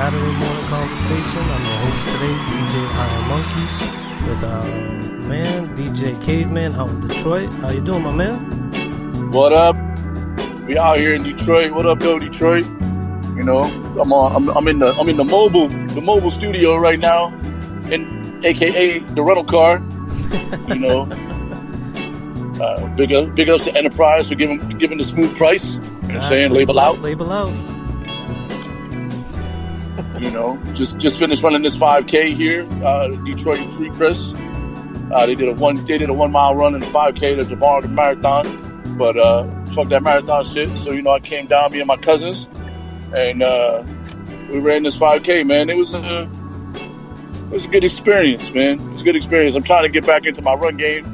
Saturday morning conversation. I'm your host today, DJ Iron Monkey, with man DJ Caveman out in Detroit. How you doing, my man? What up? We out here in Detroit. What up, though, Detroit? You know, I'm in the mobile studio right now, and AKA the rental car. You know, big ups to Enterprise for giving the smooth price. You know what I'm saying? Label out. You know, just finished running this 5K here, Detroit Free Press. They did a 1 mile run and a 5K tomorrow, the marathon. But fuck that marathon shit. So you know, I came down, me and my cousins, and we ran this 5K. Man, it was a good experience, man. It was a good experience. I'm trying to get back into my run game.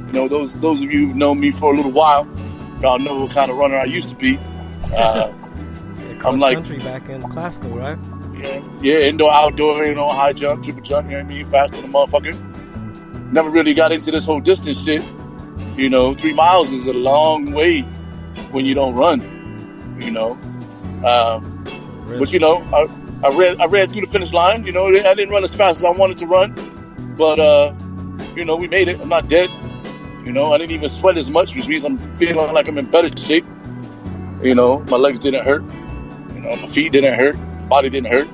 You know, those of you who've known me for a little while, y'all know what kind of runner I used to be. I'm like country back in classical, right? Yeah, indoor, outdoor, you know, high jump, triple jump, you know what I mean? Faster than a motherfucker. Never really got into this whole distance shit. You know, 3 miles is a long way when you don't run, you know. Really? But, you know, I ran through the finish line. You know, I didn't run as fast as I wanted to run. But, you know, we made it. I'm not dead. You know, I didn't even sweat as much, which means I'm feeling like I'm in better shape. You know, my legs didn't hurt. You know, my feet didn't hurt. Body didn't hurt.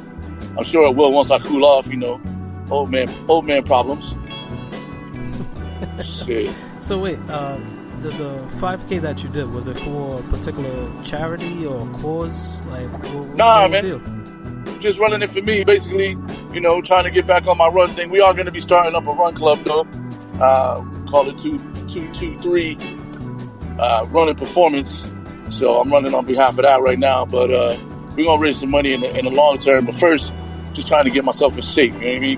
I'm sure it will once I cool off, you know. Old man problems. Shit. So wait, the 5K that you did, was it for a particular charity or cause? Like, nah, man. Deal? Just running it for me, basically. You know, trying to get back on my run thing. We are going to be starting up a run club, though. Call it 223 running performance. So I'm running on behalf of that right now, but we're gonna raise some money in the long term. But first, just trying to get myself in shape. You know what I mean? You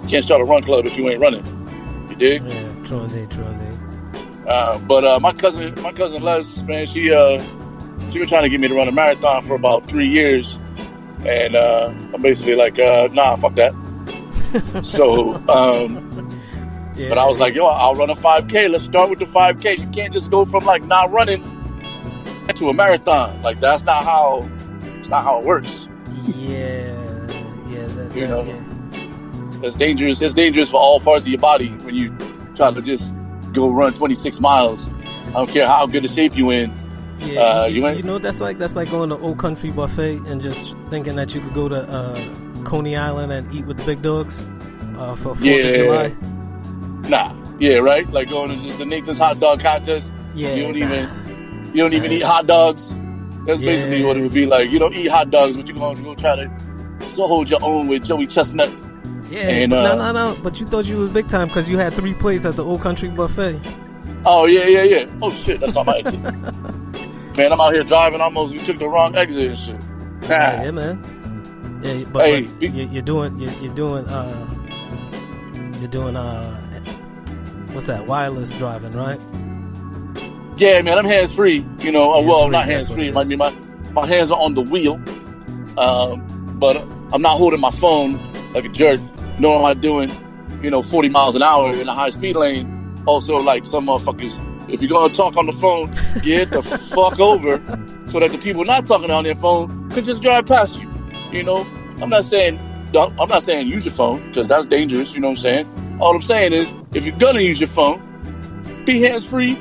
can't start a run club if you ain't running. You dig? Yeah, true indeed. But my cousin Les, man, she been trying to get me to run a marathon for about 3 years, and I'm basically like, nah, fuck that. So, but I was like, yo, I'll run a 5K. Let's start with the 5K. You can't just go from like not running to a marathon. Like that's not how it works. Yeah. You know, it's dangerous. It's dangerous for all parts of your body when you try to just go run 26 miles. I don't care how good a shape you in. Yeah, you know that's like going to Old Country Buffet and just thinking that you could go to Coney Island and eat with the big dogs for 4th of July. Nah, yeah, right. Like going to the Nathan's hot dog contest. Yeah, you don't even eat hot dogs. That's basically what it would be like. You don't eat hot dogs, but you're going to go try to hold your own with Joey Chestnut. Yeah, and, no. But you thought you was big time because you had 3 plates at the Old Country Buffet. Oh, yeah. Oh, shit, that's not my exit. Man, I'm out here driving. Almost we took the wrong exit and shit. Yeah, man. Yeah, but you're doing what's that? Wireless driving, right? Yeah, man, I'm hands-free, you know, not hands-free, it might be my hands are on the wheel, but I'm not holding my phone like a jerk, nor am I doing, 40 miles an hour in a high-speed lane. Also, like some motherfuckers, if you're going to talk on the phone, get the fuck over so that the people not talking on their phone can just drive past you, you know? I'm not saying use your phone, because that's dangerous, you know what I'm saying? All I'm saying is, if you're going to use your phone, be hands-free.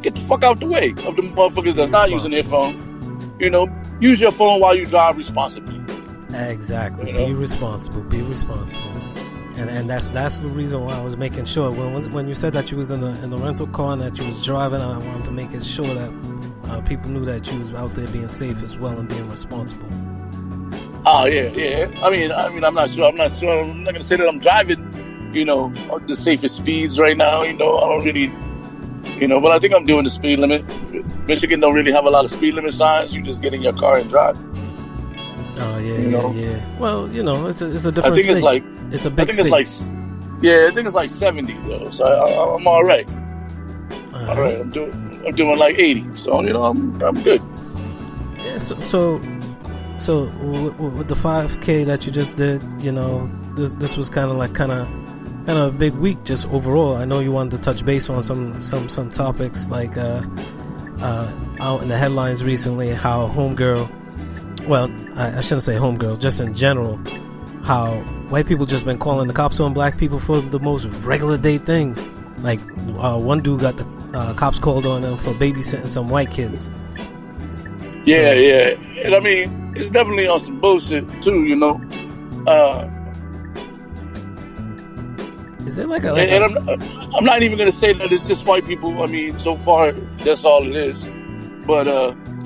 Get the fuck out the way of the motherfuckers that's not using their phone. You know, use your phone while you drive responsibly. Exactly. You know? Be responsible. And that's the reason why I was making sure when you said that you was in the rental car and that you was driving, I wanted to make it sure that people knew that you was out there being safe as well and being responsible. Oh yeah. I mean, I'm not sure. I'm not gonna say that I'm driving, the safest speeds right now. I don't really. But I think I'm doing the speed limit. Michigan don't really have a lot of speed limit signs. You just get in your car and drive. Oh yeah. Well, it's a different. I think state. it's like it's a big state. I think it's like 70 though. So I'm all right. All right. I'm doing like 80. So I'm good. Yeah. So with the 5K that you just did, this was kind of a big week just overall. I know you wanted to touch base on some topics like out in the headlines recently, how homegirl well, I shouldn't say homegirl, just in general, how white people just been calling the cops on black people for the most regular day things. Like, one dude got the cops called on him for babysitting some white kids. Yeah. And I mean, it's definitely on some bullshit too, you know. Is it like I'm not even gonna say that it's just white people. I mean, so far that's all it is. But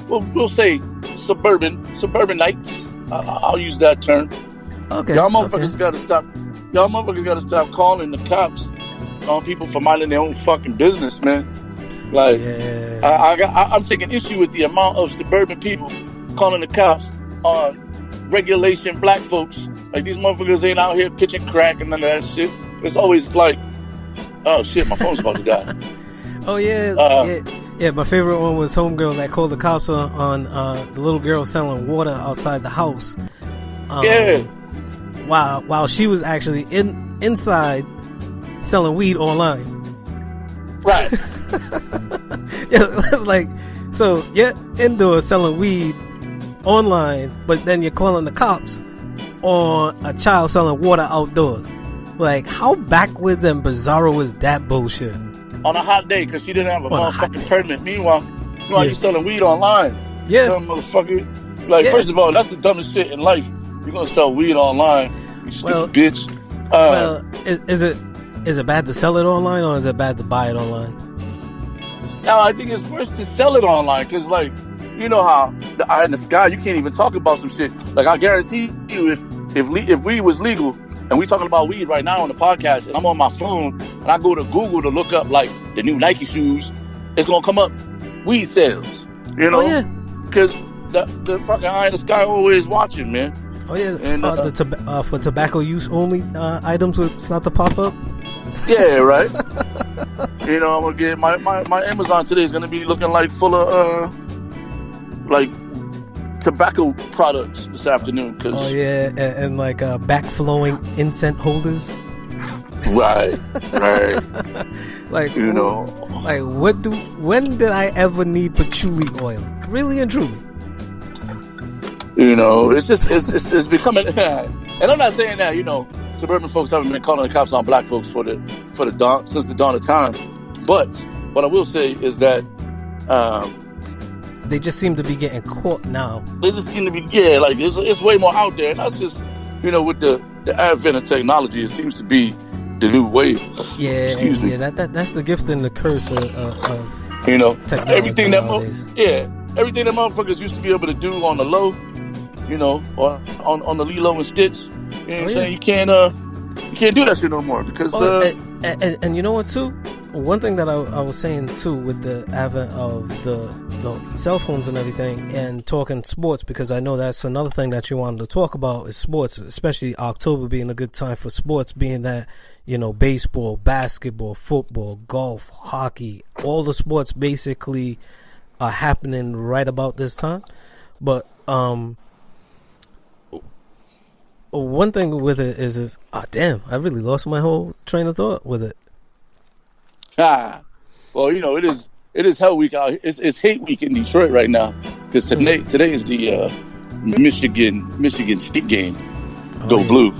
we'll say suburbanites. I'll use that term. Okay. Y'all motherfuckers gotta stop. Y'all motherfuckers gotta stop calling the cops on people for minding their own fucking business, man. Like, I'm taking issue with the amount of suburban people calling the cops on regulation black folks. Like, these motherfuckers ain't out here pitching crack and none of that shit. It's always like, oh shit, my phone's about to die. Oh yeah. My favorite one was homegirl that called the cops on the little girl selling water outside the house. While she was actually inside selling weed online. Right. Yeah, like, so you're indoors selling weed online, but then you're calling the cops on a child selling water outdoors. Like, how backwards and bizarro is that bullshit? On a hot day, because she didn't have a motherfucking permit. Meanwhile, you selling weed online. Yeah. Dumb motherfucker. Like, first of all, that's the dumbest shit in life. You're gonna sell weed online, you stupid bitch. Is it bad to sell it online, or is it bad to buy it online? No, I think it's worse to sell it online, because, like, you know how the eye in the sky, you can't even talk about some shit. Like, I guarantee you, if weed was legal, and we talking about weed right now on the podcast, and I'm on my phone, and I go to Google to look up, like, the new Nike shoes, it's gonna come up weed sales, you know? Oh, yeah. Because the fucking eye in the sky always watching, man. Oh, yeah. And, for tobacco use only items would start to pop up? Yeah, right. You know, I'm gonna get my Amazon today is gonna be looking like full of like tobacco products this afternoon. Cause and like backflowing incense holders. Right. Like, you know, like when did I ever need patchouli oil? Really and truly. You know, it's just becoming. And I'm not saying that, you know, suburban folks haven't been calling the cops on black folks since the dawn of time. But what I will say is that they just seem to be getting caught now. They just seem to be, like it's way more out there, and that's just, you know, with the advent of technology, it seems to be the new wave. Excuse me. That's the gift and the curse of you know, technology everything nowadays. everything that motherfuckers used to be able to do on the low, you know, or on the Lilo and Stitch. You know what I'm saying? You can't do that shit no more because and you know what too? One thing that I was saying too, with the advent of the cell phones and everything, and talking sports, because I know that's another thing that you wanted to talk about is sports, especially October being a good time for sports, being that, you know, baseball, basketball, football, golf, hockey, all the sports basically are happening right about this time. But one thing with it is damn, I really lost my whole train of thought with it. Well, you know, it is hell week out. It's hate week in Detroit right now, because today is the Michigan State game. Go Blue.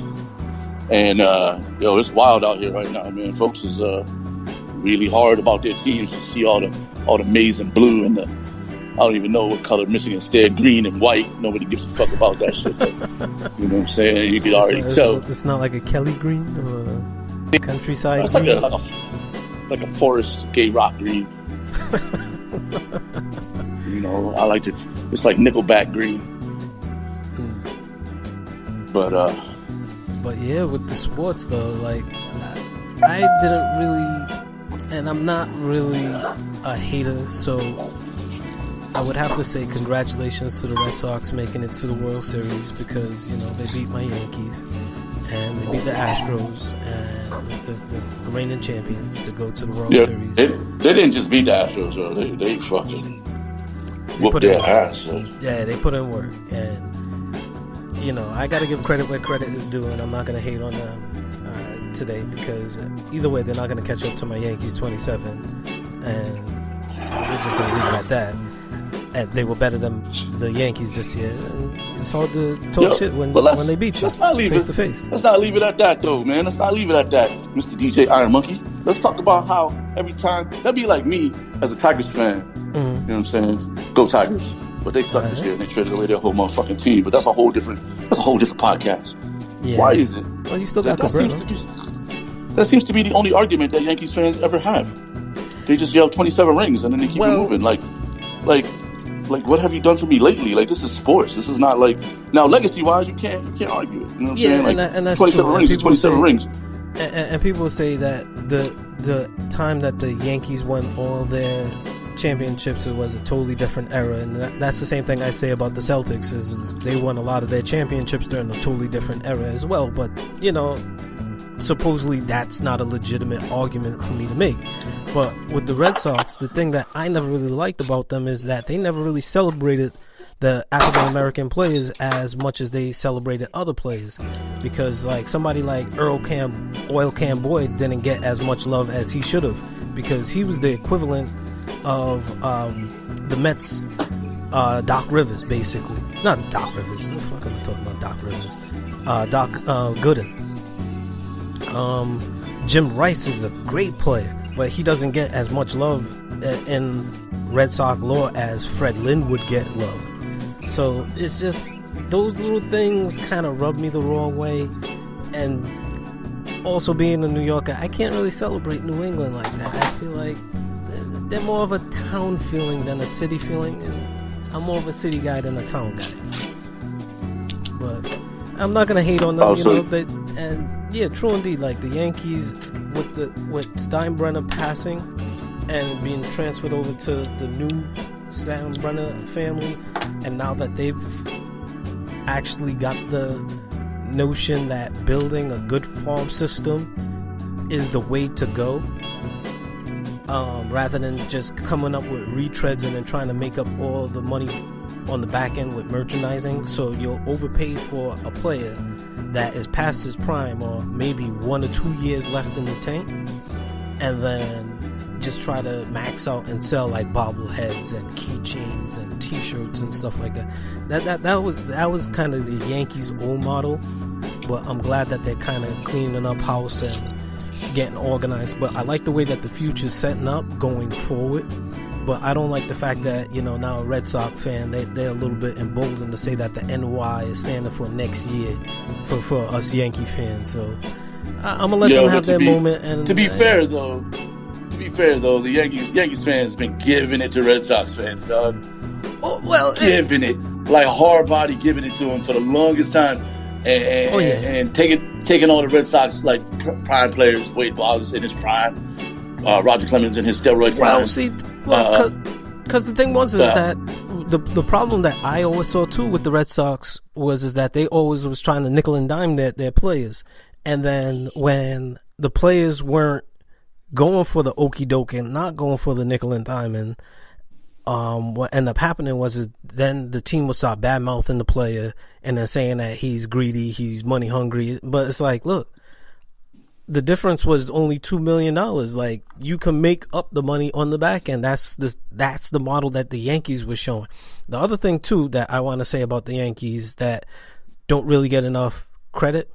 And it's wild out here right now, man. Folks is really hard about their teams. You see all the maize and blue, and I don't even know what color Michigan State, green and white. Nobody gives a fuck about that shit. But, you know what I'm saying? You can already tell. It's not like a Kelly green or a countryside it's green? like a forest gay rock green. You know, I like it. It's like Nickelback green. But yeah, with the sports though, like I didn't really, and I'm not really a hater, so I would have to say congratulations to the Red Sox making it to the World Series, because, you know, they beat my Yankees and they beat the Astros and the reigning champions to go to the World Series. They didn't just beat the Astros, though. They fucking whooped their ass. Yeah, they put in work, and, you know, I got to give credit where credit is due, and I'm not going to hate on them today, because either way, they're not going to catch up to my Yankees 27, and we're just going to leave it at that. they were better than the Yankees this year. And it's hard to talk shit when they beat you face to face. Let's not leave it at that, though, man. Let's not leave it at that, Mr. DJ Iron Monkey. Let's talk about how every time that'd be like me as a Tigers fan. You know what I'm saying? Go Tigers! But they suck this year and they traded away their whole motherfucking team. But that's a whole different podcast. Yeah. Why is it? Well, you still got that seems to be the only argument that Yankees fans ever have. They just yell 27 rings and then they keep it moving. Like, what have you done for me lately? Like, this is sports. This is not like now legacy-wise. You can't argue it. You know what I'm saying? Like, and that's 27 true. rings is 27 rings. And people say that the time that the Yankees won all their championships, it was a totally different era, and that's the same thing I say about the Celtics. Is they won a lot of their championships during a totally different era as well. But supposedly that's not a legitimate argument for me to make. But with the Red Sox, the thing that I never really liked about them is that they never really celebrated the African American players as much as they celebrated other players, because like somebody like Oil Can Boyd didn't get as much love as he should have, because he was the equivalent of the Mets Doc Rivers, basically. Not Doc Rivers. What the fuck am I talking about? Doc Rivers. Doc Gooden. Jim Rice is a great player, but he doesn't get as much love in Red Sox lore as Fred Lynn would get love. So it's just those little things kind of rub me the wrong way. And also being a New Yorker, I can't really celebrate New England like that. I feel like they're more of a town feeling than a city feeling, and I'm more of a city guy than a town guy. But I'm not gonna hate on them, and yeah, true indeed. Like the Yankees with Steinbrenner passing and being transferred over to the new Steinbrenner family, and now that they've actually got the notion that building a good farm system is the way to go, rather than just coming up with retreads and then trying to make up all the money on the back end with merchandising. So you'll overpay for a player that is past his prime, or maybe 1 or 2 years left in the tank, and then just try to max out and sell like bobbleheads and keychains and t-shirts and stuff like that. That was kind of the Yankees' old model, but I'm glad that they're kind of cleaning up house and getting organized. But I like the way that the future's setting up going forward. But I don't like the fact that, now a Red Sox fan, they're a little bit emboldened to say that the NY is standing for next year for us Yankee fans. So I'm going to let them have their moment. And to be fair, though, the Yankees fans been giving it to Red Sox fans, dog. Oh, well, giving it. Like hard body giving it to them for the longest time. And taking all the Red Sox, like, prime players, Wade Boggs in his prime, Roger Clemens in his steroid prime. Because the thing was that the problem that I always saw too with the Red Sox is that they always was trying to nickel and dime their players, and then when the players weren't going for the okie doke and not going for the nickel and dime, what ended up happening was then the team would start bad mouthing the player and then saying that he's greedy, he's money hungry. But it's like, look, the difference was only $2 million. Like, you can make up the money on the back end. That's the model that the Yankees were showing. The other thing too that I want to say about the Yankees that don't really get enough credit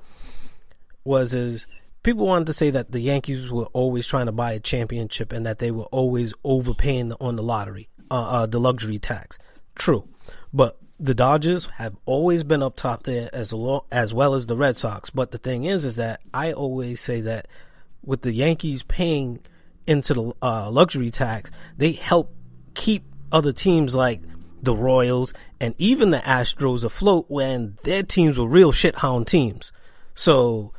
is people wanted to say that the Yankees were always trying to buy a championship and that they were always overpaying on the lottery, the luxury tax. True, but the Dodgers have always been up top there as well as the Red Sox. But the thing is that I always say that with the Yankees paying into the luxury tax, they help keep other teams like the Royals and even the Astros afloat when their teams were real shithound teams. So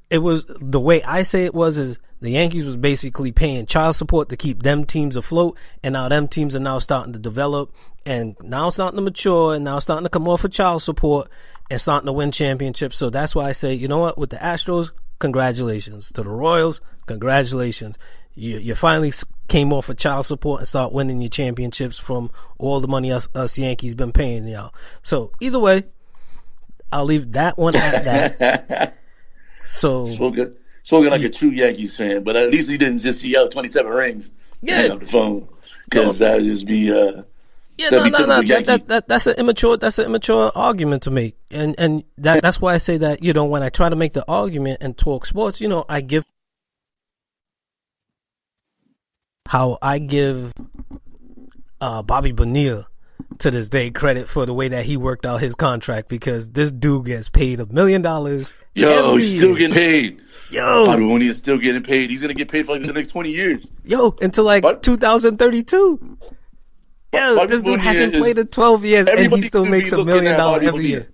it was, the way I say it is the Yankees was basically paying child support to keep them teams afloat, and now them teams are now starting to develop and now starting to mature and now starting to come off of child support and starting to win championships. So that's why I say, you know what, with the Astros, congratulations. To the Royals, congratulations. You finally came off of child support and start winning your championships from all the money us Yankees been paying y'all. So either way, I'll leave that one at that. Spoken like a true Yankees fan, but at least he didn't just yell 27 rings. Yeah, on the phone, because that would just be Yeah, no. That's an immature argument to make, and that's why I say that, you know, when I try to make the argument and talk sports, you know, I give Bobby Bonilla to this day credit for the way that he worked out his contract, because this dude gets paid $1 million. Yo, he's still getting paid. Yo, Bobby Bonilla is still getting paid. He's gonna get paid for like the next 20 years. Yo, until like 2032. Yo, this dude hasn't played in 12 years and he still makes $1 million every year.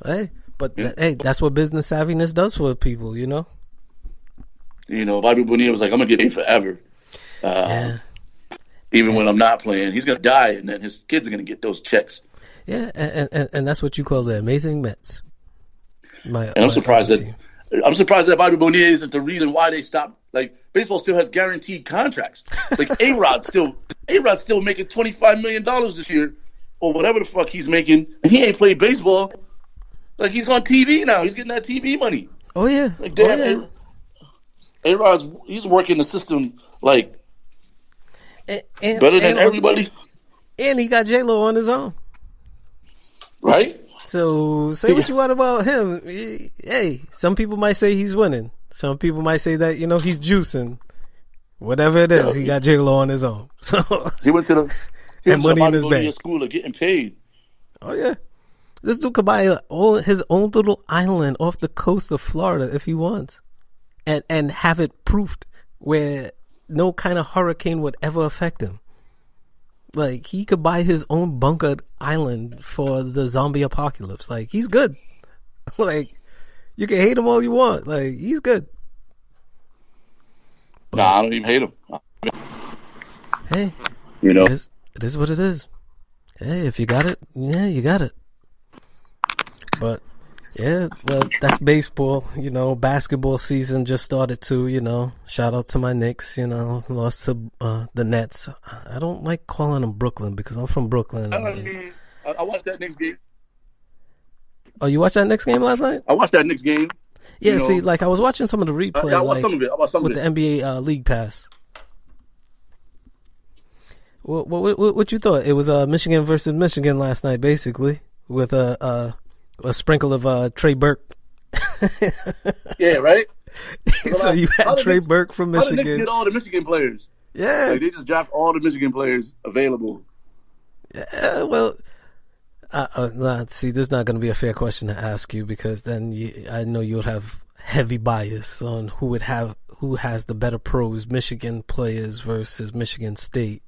Hey, but hey, that's what business savviness does for people, you know? You know, Bobby Bonilla was like, I'm going to get paid forever. Even when I'm not playing. He's going to die, and then his kids are going to get those checks. Yeah, and that's what you call the amazing Mets. I'm surprised that Bobby Bonilla isn't the reason why they stopped. Like, baseball still has guaranteed contracts. Like, A-Rod's still making $25 million this year, or whatever the fuck he's making, and he ain't played baseball. Like, he's on TV now. He's getting that TV money. Oh, yeah. Like, damn, A-Rod's, he's working the system, like, better than everybody. And he got J-Lo on his own. Right? So, say what you want about him. Hey, some people might say he's winning. Some people might say that, you know, he's juicing. Whatever it is, he got J-Lo on his own. So he went to the money in his bank. School of getting paid. Oh, yeah. This dude could buy his own little island off the coast of Florida if he wants. And have it proofed where no kind of hurricane would ever affect him. Like, he could buy his own bunkered island for the zombie apocalypse. Like, he's good. Like, you can hate him all you want. Like, he's good. But, nah, I don't even hate him. Hey, you know, it is what it is. Hey, if you got it, yeah, you got it. But yeah, well, that's baseball. You know, basketball season just started too. You know, shout out to my Knicks. You know, lost to the Nets. I don't like calling them Brooklyn because I'm from Brooklyn. I watched that Knicks game. Oh, you watched that Knicks game last night? I watched that Knicks game. Yeah, see, like I was watching some of the replay. I watched some of it. With the NBA League Pass. What you thought? It was Michigan versus Michigan last night, basically, with a sprinkle of Trey Burke. Yeah, right. So you had Trey Burke from Michigan. How did the Knicks get all the Michigan players? Yeah, like they just dropped all the Michigan players available. Yeah, well, see, this is not going to be a fair question to ask you because then I know you would have heavy bias on who has the better pros, Michigan players versus Michigan State.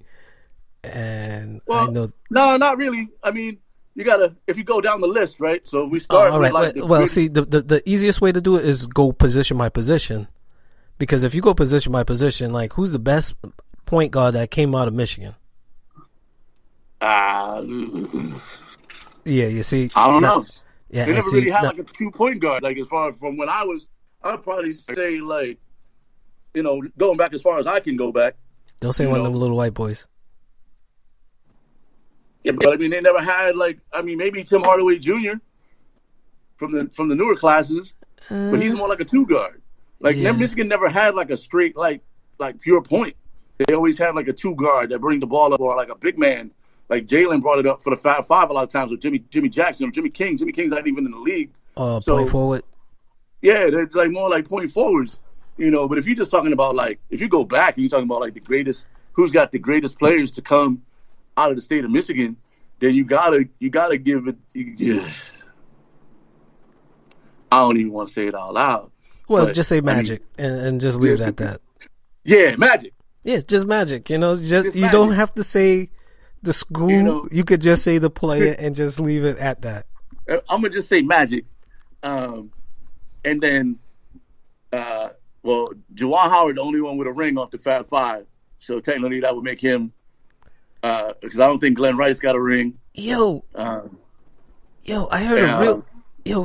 And I know, no, not really. I mean, you gotta, if you go down the list, right? So we start. All right. See, the easiest way to do it is go position by position, because if you go position by position, like who's the best point guard that came out of Michigan? Yeah, you see, I don't know. Yeah, they never really had like a 2-point guard. Like as far as from when I'd probably say like, you know, going back as far as I can go back. Don't say one of them little white boys. Yeah, but I mean, they never had like, I mean, maybe Tim Hardaway Jr. from the newer classes, but he's more like a 2 guard. Like Michigan never had like a straight like pure point. They always had like a 2 guard that bring the ball up, or like a big man. Like Jalen brought it up for the 5 a lot of times with Jimmy Jackson or Jimmy King. Jimmy King's not even in the league. Point forward. Yeah, they're like more like point forwards, you know. But if you're just talking about like, if you go back and you're talking about like the greatest, who's got the greatest players to come out of the state of Michigan, then you gotta give it. I don't even want to say it out loud. Well, just say Magic and just leave it at that. Yeah, Magic. Yeah, just Magic. You know, just you don't have to say the school. You could just say the player and just leave it at that. I'm gonna just say Magic, and then, Juwan Howard, the only one with a ring off the Fab Five, so technically that would make him. Because I don't think Glenn Rice got a ring. I heard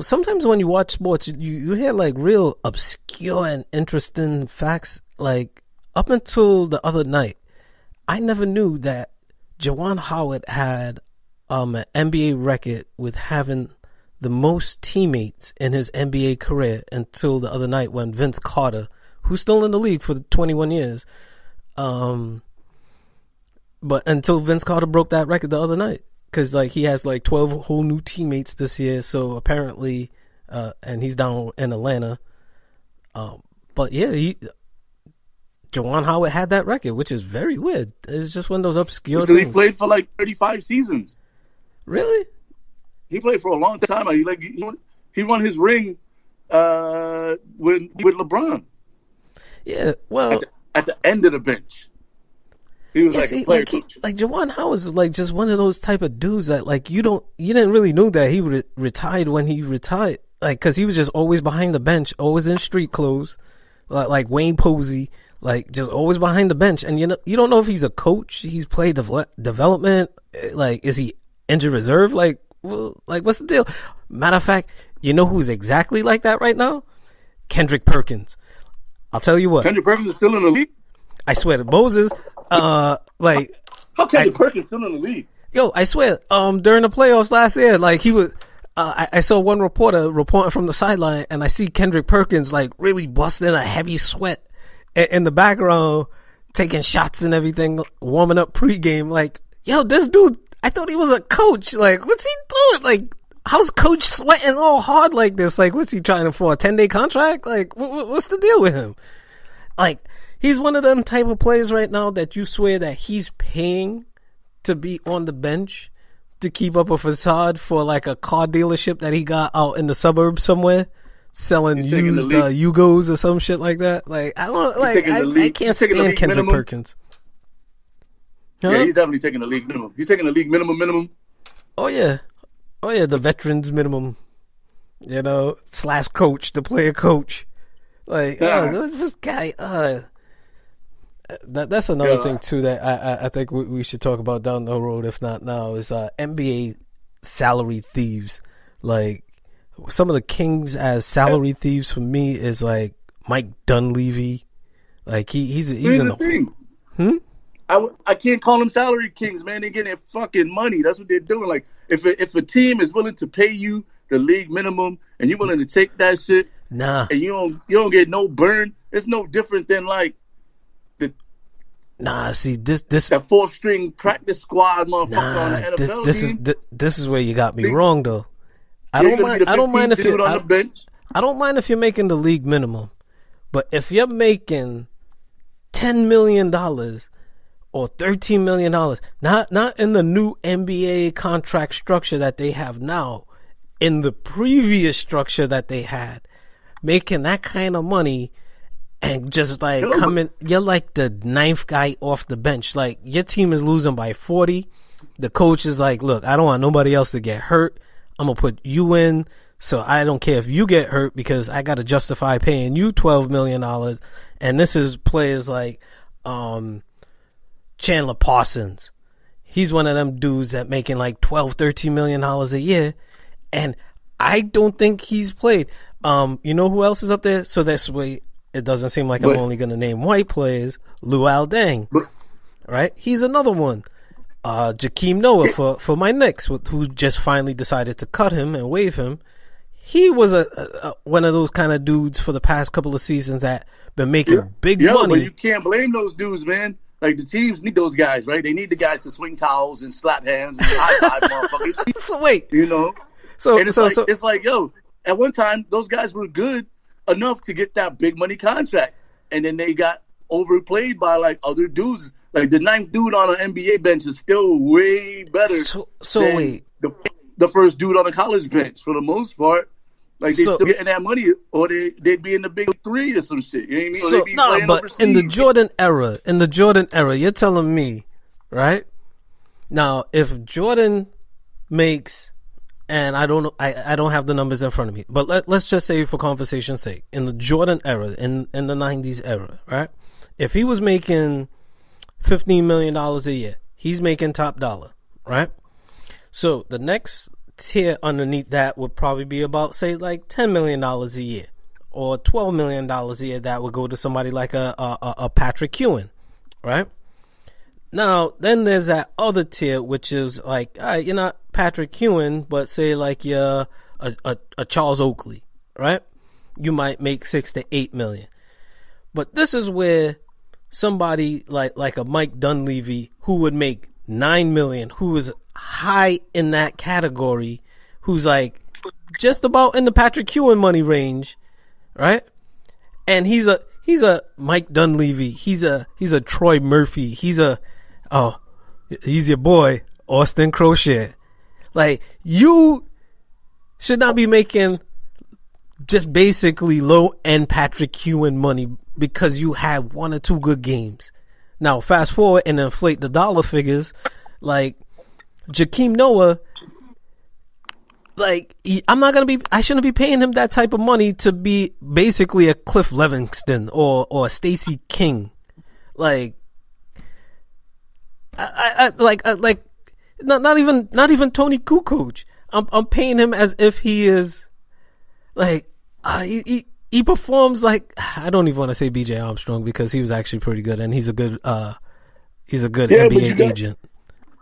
sometimes when you watch sports, you hear like real obscure and interesting facts. Like up until the other night, I never knew that Juwan Howard had an NBA record with having the most teammates in his NBA career until the other night when Vince Carter, who's still in the league for 21 years, But until Vince Carter broke that record the other night, because like he has like 12 whole new teammates this year. So apparently, and he's down in Atlanta. But yeah, Juwan Howard had that record, which is very weird. It's just one of those obscure things. He played for like 35 seasons. Really? He played for a long time. He won his ring with LeBron. Yeah, well, at the end of the bench, he was a player coach. Like Juwan Howard's like just one of those type of dudes that like you didn't really know that he retired when he retired, like because he was just always behind the bench, always in street clothes, like Wayne Posey, like just always behind the bench, and you don't know if he's a coach, he's played development, like is he injured reserve, like what's the deal? Matter of fact, you know who's exactly like that right now? Kendrick Perkins. I'll tell you what. Kendrick Perkins is still in the league? I swear to Moses, like how Kendrick Perkins still in the league? Yo, I swear, during the playoffs last year, like he was, I saw one reporter reporting from the sideline, and I see Kendrick Perkins like really busting a heavy sweat in the background, taking shots and everything, warming up pregame. Like, yo, this dude, I thought he was a coach. Like, what's he doing? Like, how's coach sweating all hard like this? Like, what's he trying for, a 10-day contract? Like, what's the deal with him? Like, he's one of them type of players right now that you swear that he's paying to be on the bench to keep up a facade for like a car dealership that he got out in the suburbs somewhere, selling used Yugos or some shit like that. Like, I can't stand Kendrick Perkins. Huh? Yeah, he's definitely taking the league minimum. He's taking the league minimum. Oh yeah, the veterans minimum. You know, / coach, the player coach. Like, what's this guy? That's another thing too that I think we should talk about down the road, if not now, is NBA salary thieves. Like, some of the kings as salary thieves for me is like Mike Dunleavy. Like he's in the thing. I can't call them salary kings, man. They're getting their fucking money. That's what they're doing. Like, if a team is willing to pay you the league minimum and you're willing to take that shit, and you don't get no burn, it's no different than like see this that fourth string practice squad motherfucker on the NFL team. This is where you got me wrong though. I don't mind if you're on the bench. I don't mind if you're making the league minimum, but if you're making $10 million or $13 million, not in the new NBA contract structure that they have now, in the previous structure that they had, making that kind of money. And just like you're like the ninth guy off the bench. Like, your team is losing by 40. The coach is like, look, I don't want nobody else to get hurt. I'm going to put you in. So I don't care if you get hurt because I got to justify paying you $12 million. And this is players like Chandler Parsons. He's one of them dudes that making like $12-13 million a year. And I don't think he's played. You know who else is up there? So that's way. It doesn't seem like I'm only going to name white players. Luol Deng, right? He's another one. Jakeem Noah for my Knicks, who just finally decided to cut him and waive him. He was a one of those kind of dudes for the past couple of seasons that been making big money. But you can't blame those dudes, man. Like, the teams need those guys, right? They need the guys to swing towels and slap hands and high five motherfuckers. So wait, you know. So it's like, yo, at one time those guys were good enough to get that big money contract, and then they got overplayed by like other dudes. Like, the ninth dude on an NBA bench is still way better. So wait, the first dude on the college bench for the most part. Like, they still getting that money, or they'd be in the big three or some shit. You know what I mean? But overseas. in the Jordan era, you're telling me, right? Now, if Jordan makes, and I don't know, I don't have the numbers in front of me, but let's just say for conversation's sake, in the Jordan era, in the 90s era, right? If he was making $15 million a year, he's making top dollar, right? So the next tier underneath that would probably be about, say, like $10 million a year or $12 million a year. That would go to somebody like a Patrick Ewing, right? Now, then there's that other tier, which is like, all right, you're not Patrick Ewing, but say like you're a Charles Oakley, right? You might make $6 to $8 million. But this is where somebody like a Mike Dunleavy who would make $9 million, who is high in that category, who's like just about in the Patrick Ewing money range, right? And he's a Mike Dunleavy. He's a Troy Murphy. He's your boy, Austin Crochet. Like, you should not be making just basically low end Patrick Ewing money because you had one or two good games. Now, fast forward and inflate the dollar figures. Like, Jakeem Noah, like, I shouldn't be paying him that type of money to be basically a Cliff Livingston or a Stacey King. Like, not even Tony Kukoc. I'm paying him as if he is like, he performs like, I don't even want to say BJ Armstrong because he was actually pretty good and he's a good NBA agent.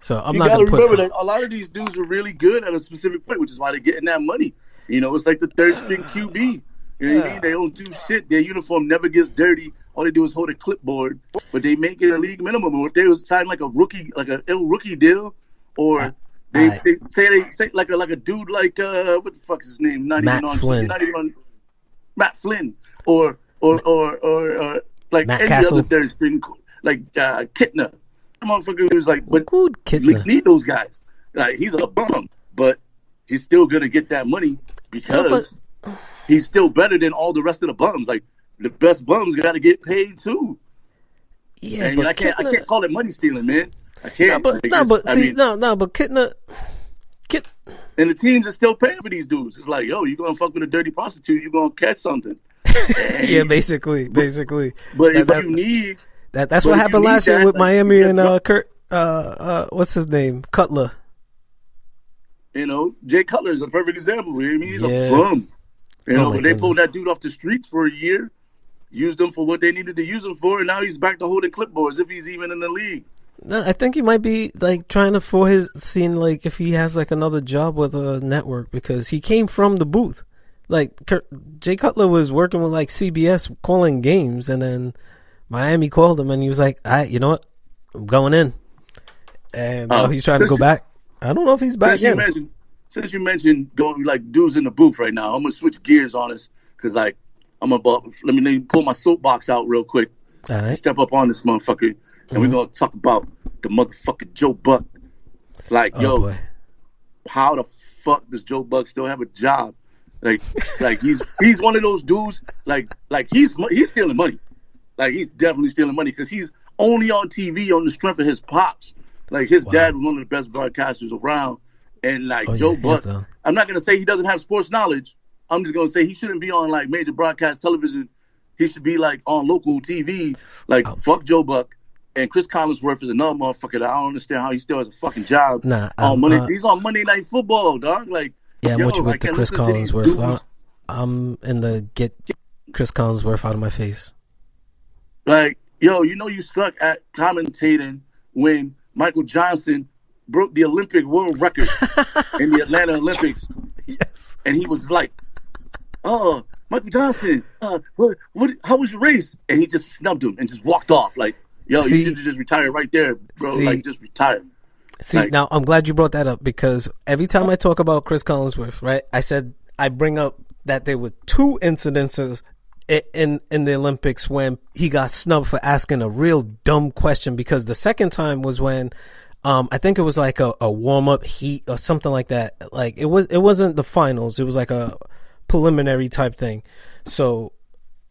So I'm not going to remember that a lot of these dudes are really good at a specific point, which is why they're getting that money. You know, it's like the third string QB. You know what I mean? They don't do shit. Their uniform never gets dirty. All they do is hold a clipboard, but they make it a league minimum. Or if they was signing like a rookie, like a ill rookie deal, or they say like a dude like what the fuck is his name? Matt Flynn, or like Matt any Castle. other third string, like Kitna. Motherfucker who's like, but Kitna. Leaks need those guys. Like, he's a bum, but he's still gonna get that money because he's still better than all the rest of the bums. Like, the best bums got to get paid too. Yeah, and but I can't call it money stealing, man. I can't. But Kitna. And the teams are still paying for these dudes. It's like, yo, you gonna fuck with a dirty prostitute, you gonna catch something. Yeah, basically. But you need. That's what happened last year with Miami and Kurt. What's his name? Cutler. You know, Jay Cutler is a perfect example. I mean, he's a bum. You know, they pulled that dude off the streets for a year, used him for what they needed to use him for, and now he's back to holding clipboards if he's even in the league. No, I think he might be like trying to seeing like if he has like another job with a network because he came from the booth. Like Jay Cutler was working with like CBS calling games, and then Miami called him and he was like, you know what? I'm going in. And now he's trying to go back. I don't know if he's back in. Since you mentioned going like dudes in the booth right now, I'm going to switch gears on this because like let me pull my soapbox out real quick. All right. Step up on this motherfucker and we're going to talk about the motherfucking Joe Buck. Like, boy. How the fuck does Joe Buck still have a job? Like he's one of those dudes like he's stealing money. Like, he's definitely stealing money because he's only on TV on the strength of his pops. Like, his dad was one of the best broadcasters around. And, like, Joe Buck, I'm not going to say he doesn't have sports knowledge. I'm just going to say he shouldn't be on, like, major broadcast television. He should be, like, on local TV. Like, fuck Joe Buck. And Chris Collinsworth is another motherfucker that I don't understand how he still has a fucking job. He's on Monday Night Football, dog. Like, yeah, I'm with you with the Chris Collinsworth. I'm in the get Chris Collinsworth out of my face. Like, yo, you know you suck at commentating when Michael Johnson broke the Olympic world record in the Atlanta Olympics. Yes. And he was like, Michael Johnson, what? How was your race? And he just snubbed him and just walked off. Like, yo, you should just retire right there, bro. Like, just retire. See, like, now I'm glad you brought that up because every time I talk about Chris Collinsworth, right, I bring up that there were two incidences in the Olympics when he got snubbed for asking a real dumb question, because the second time was when I think it was like a warm up heat or something like that. Like, it wasn't the finals, it was like a preliminary type thing. So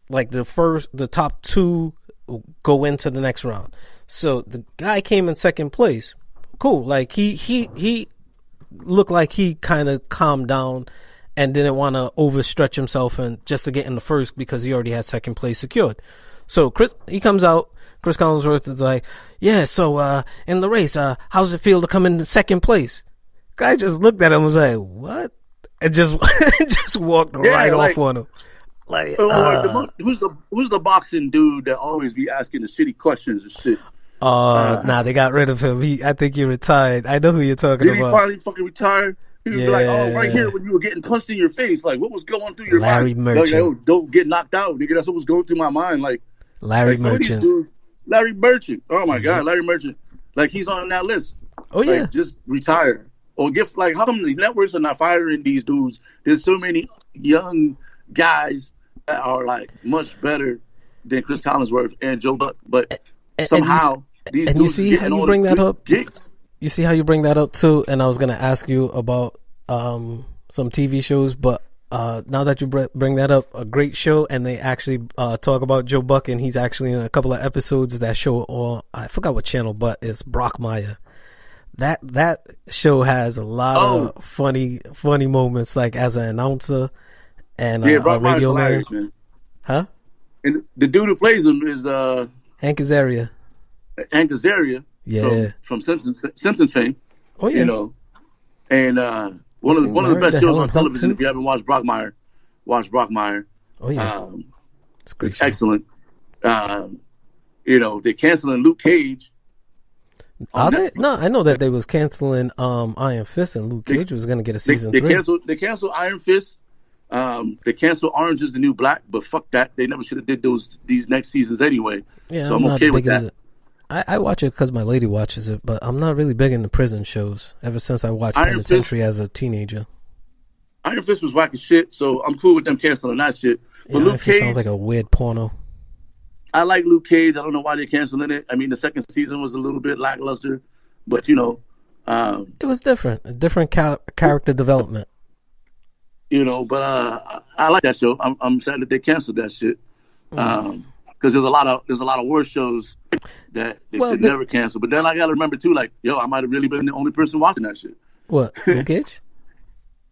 like the top two go into the next round. So the guy came in second place. Cool. Like he looked like he kind of calmed down and didn't want to overstretch himself and just to get in the first because he already had second place secured. So he comes out, Chris Collinsworth is like, yeah, so in the race, how's it feel to come in second place? Guy just looked at him and was like, what? And just walked off on him. Like, who's the boxing dude that always be asking the shitty questions and shit? They got rid of him. I think he retired. I know who you're talking about. Did he finally fucking retire? He would be like, right here when you were getting punched in your face. Like, what was going through your mind? Larry Merchant. Like, don't get knocked out, nigga. That's what was going through my mind. Like, Larry Merchant. Larry Merchant. Oh my God, Larry Merchant. Like he's on that list. Oh yeah, like, just retire or get like. How come the networks are not firing these dudes? There's so many young guys that are like much better than Chris Collinsworth and Joe Buck, but somehow these dudes. And you see how you bring that up. Gigs. You see how you bring that up too. And I was gonna ask you about some TV shows, but now that you bring that up, a great show, and they actually talk about Joe Buck, and he's actually in a couple of episodes. That show on, I forgot what channel, but it's Brockmire. That show has a lot of funny moments, like as an announcer and a radio man. Huh? And the dude who plays him is Hank Azaria. Hank Azaria, from Simpsons fame. Oh yeah, you know, and one of the best shows on television. If you haven't watched Brockmire, watch Brockmire. Oh yeah, it's excellent. You know, they're canceling Luke Cage. Are they? No, I know that they was canceling Iron Fist, and Luke Cage was going to get a season 3. They canceled Iron Fist. They canceled Orange is the New Black, but fuck that. They never should have did these next seasons anyway. Yeah, so I'm okay with that. I watch it because my lady watches it, but I'm not really big into prison shows ever since I watched Penitentiary as a teenager. Iron Fist was whack as shit, so I'm cool with them canceling that shit. But Luke Cage sounds like a weird porno. I like Luke Cage. I don't know why they're canceling it. I mean, the second season was a little bit lackluster, but you know, it was different. A different character development. You know, but I like that show. I'm sad that they canceled that shit. Because there's a lot of worse shows that they should never cancel. But then I gotta remember too, like, yo, I might have really been the only person watching that shit. What, Luke Cage?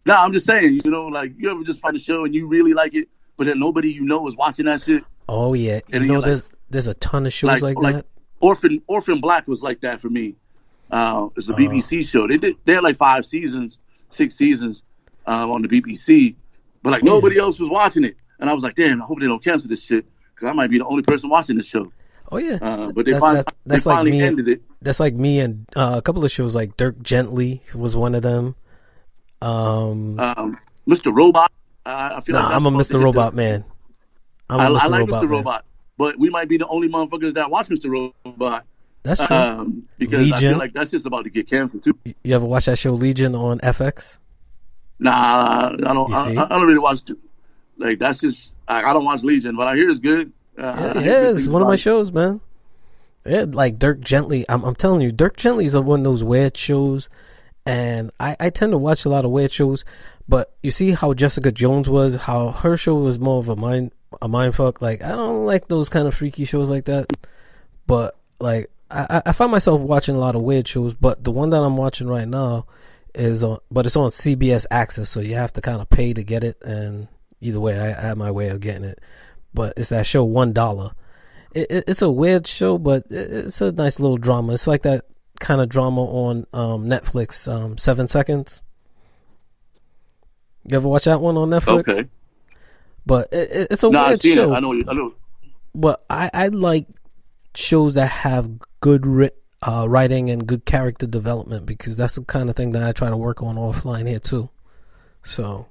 No, I'm just saying, you know, like, you ever just find a show and you really like it, but then nobody you know is watching that shit. Oh yeah, you know, there's a ton of shows like that. Orphan Black was like that for me. It's a BBC show. They had like 6 seasons on the BBC, but like nobody else was watching it, and I was like, damn, I hope they don't cancel this shit because I might be the only person watching this show. Oh yeah, but they finally ended it. That's like me and a couple of shows like Dirk Gently was one of them. Mr. Robot. I feel like I'm a Mr. Robot man. I like Mr. Robot, but we might be the only motherfuckers that watch Mr. Robot. That's true. Because Legion. I feel like that's just about to get canceled too. You ever watch that show Legion on FX? Nah, I don't. I don't really watch. Like that's just. I don't watch Legion, but I hear it's good. It's one of my shows, man. Yeah, like Dirk Gently. I'm telling you, Dirk Gently is one of those weird shows, and I tend to watch a lot of weird shows. But you see how Jessica Jones was, how her show was more of a mind fuck. Like I don't like those kind of freaky shows like that. But like I find myself watching a lot of weird shows. But the one that I'm watching right now is on, but it's on CBS Access, so you have to kind of pay to get it. And either way, I have my way of getting it. But it's that show $1. It's a weird show, but it's a nice little drama. It's like that kind of drama on Netflix, 7 Seconds. You ever watch that one on Netflix? Okay. But it's a weird show. I know. But I like shows that have good writing and good character development, because that's the kind of thing that I try to work on offline here too. So,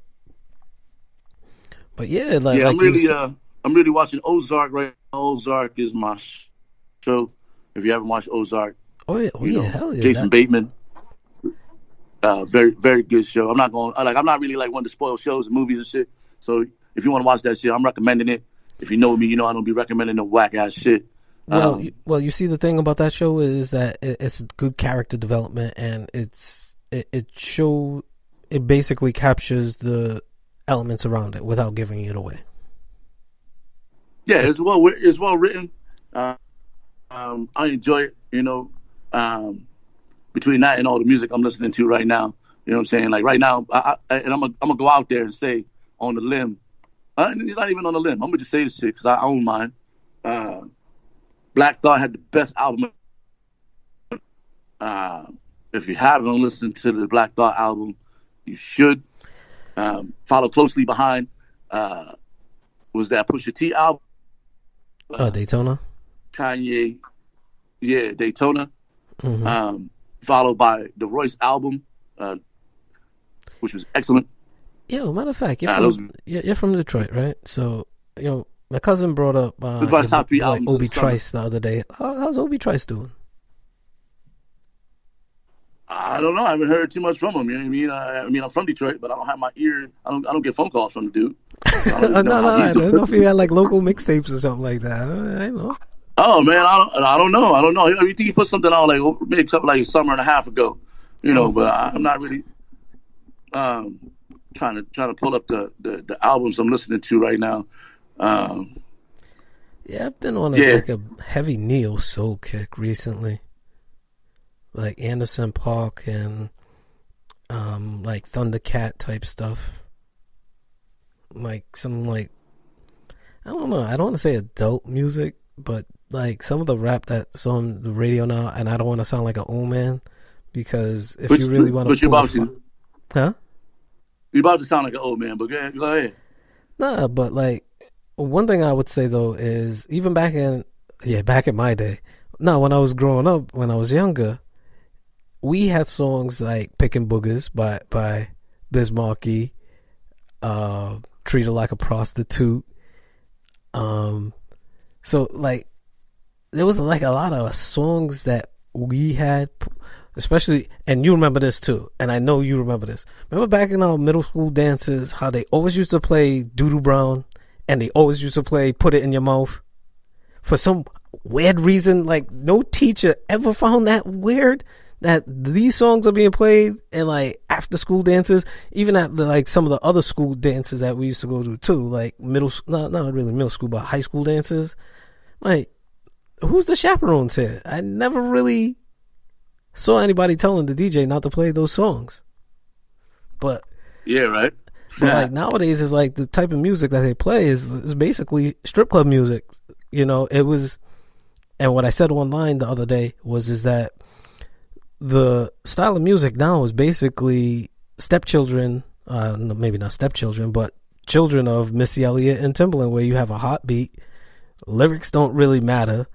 but yeah, I'm really watching Ozark right now. Ozark is my show. If you haven't watched Ozark, hell yeah, Jason Bateman. Very, very good show. I'm not really like one to spoil shows and movies and shit. So if you want to watch that shit, I'm recommending it. If you know me, you know I don't be recommending no whack ass shit. Well, you see, the thing about that show is that it's good character development, and it basically captures the elements around it without giving it away. Yeah, it's well written. I enjoy it. You know. Between that and all the music I'm listening to right now, you know what I'm saying? Like right now, I'm gonna go out there and say on the limb, and it's not even on the limb. I'm gonna just say this shit because I own mine. Black Thought had the best album. If you haven't listened to the Black Thought album, you should. Follow closely behind. Was that Pusha T album? Daytona. Kanye, yeah, Daytona. Mm-hmm. Followed by the Royce album, which was excellent. Matter of fact, you're from Detroit, right? So, My cousin brought up about the top 3 albums Obi Trice the other day. How's Obi Trice doing? I don't know. I haven't heard too much from him. You know what I mean? I'm from Detroit, but I don't have my ear. I don't get phone calls from the dude. I don't know if he had like local mixtapes or something like that. I don't know. Oh man, I don't know. I think he put something out maybe a summer and a half ago. But I'm not really trying to pull up the albums I'm listening to right now. Yeah, I've been on like a heavy neo soul kick recently, like Anderson .Paak and like Thundercat type stuff, like some I don't know. I don't want to say adult music, but like some of the rap that's on the radio now, and I don't want to sound like an old man because if you really want to, but you're about to, huh? You're about to sound like an old man, but go ahead. Nah, but like one thing I would say though is even back in my day, when I was growing up, when I was younger, we had songs like "Pickin' Boogers" by Biz Markie, "Treat Her Like a Prostitute." So like there was like a lot of songs that we had, especially, and you remember this too, and I know you remember this. Remember back in our middle school dances, how they always used to play Doodoo Brown, and they always used to play Put It in Your Mouth. For some weird reason, like no teacher ever found that weird that these songs are being played in like after school dances, even at like some of the other school dances that we used to go to too, like not really middle school, but high school dances. Like, who's the chaperones here? I never really saw anybody telling the DJ not to play those songs. But yeah, right. But like nowadays, it's like the type of music that they play is basically strip club music. It was, and what I said online the other day is that the style of music now is basically stepchildren, maybe not stepchildren, but children of Missy Elliott and Timbaland, where you have a hot beat, lyrics don't really matter,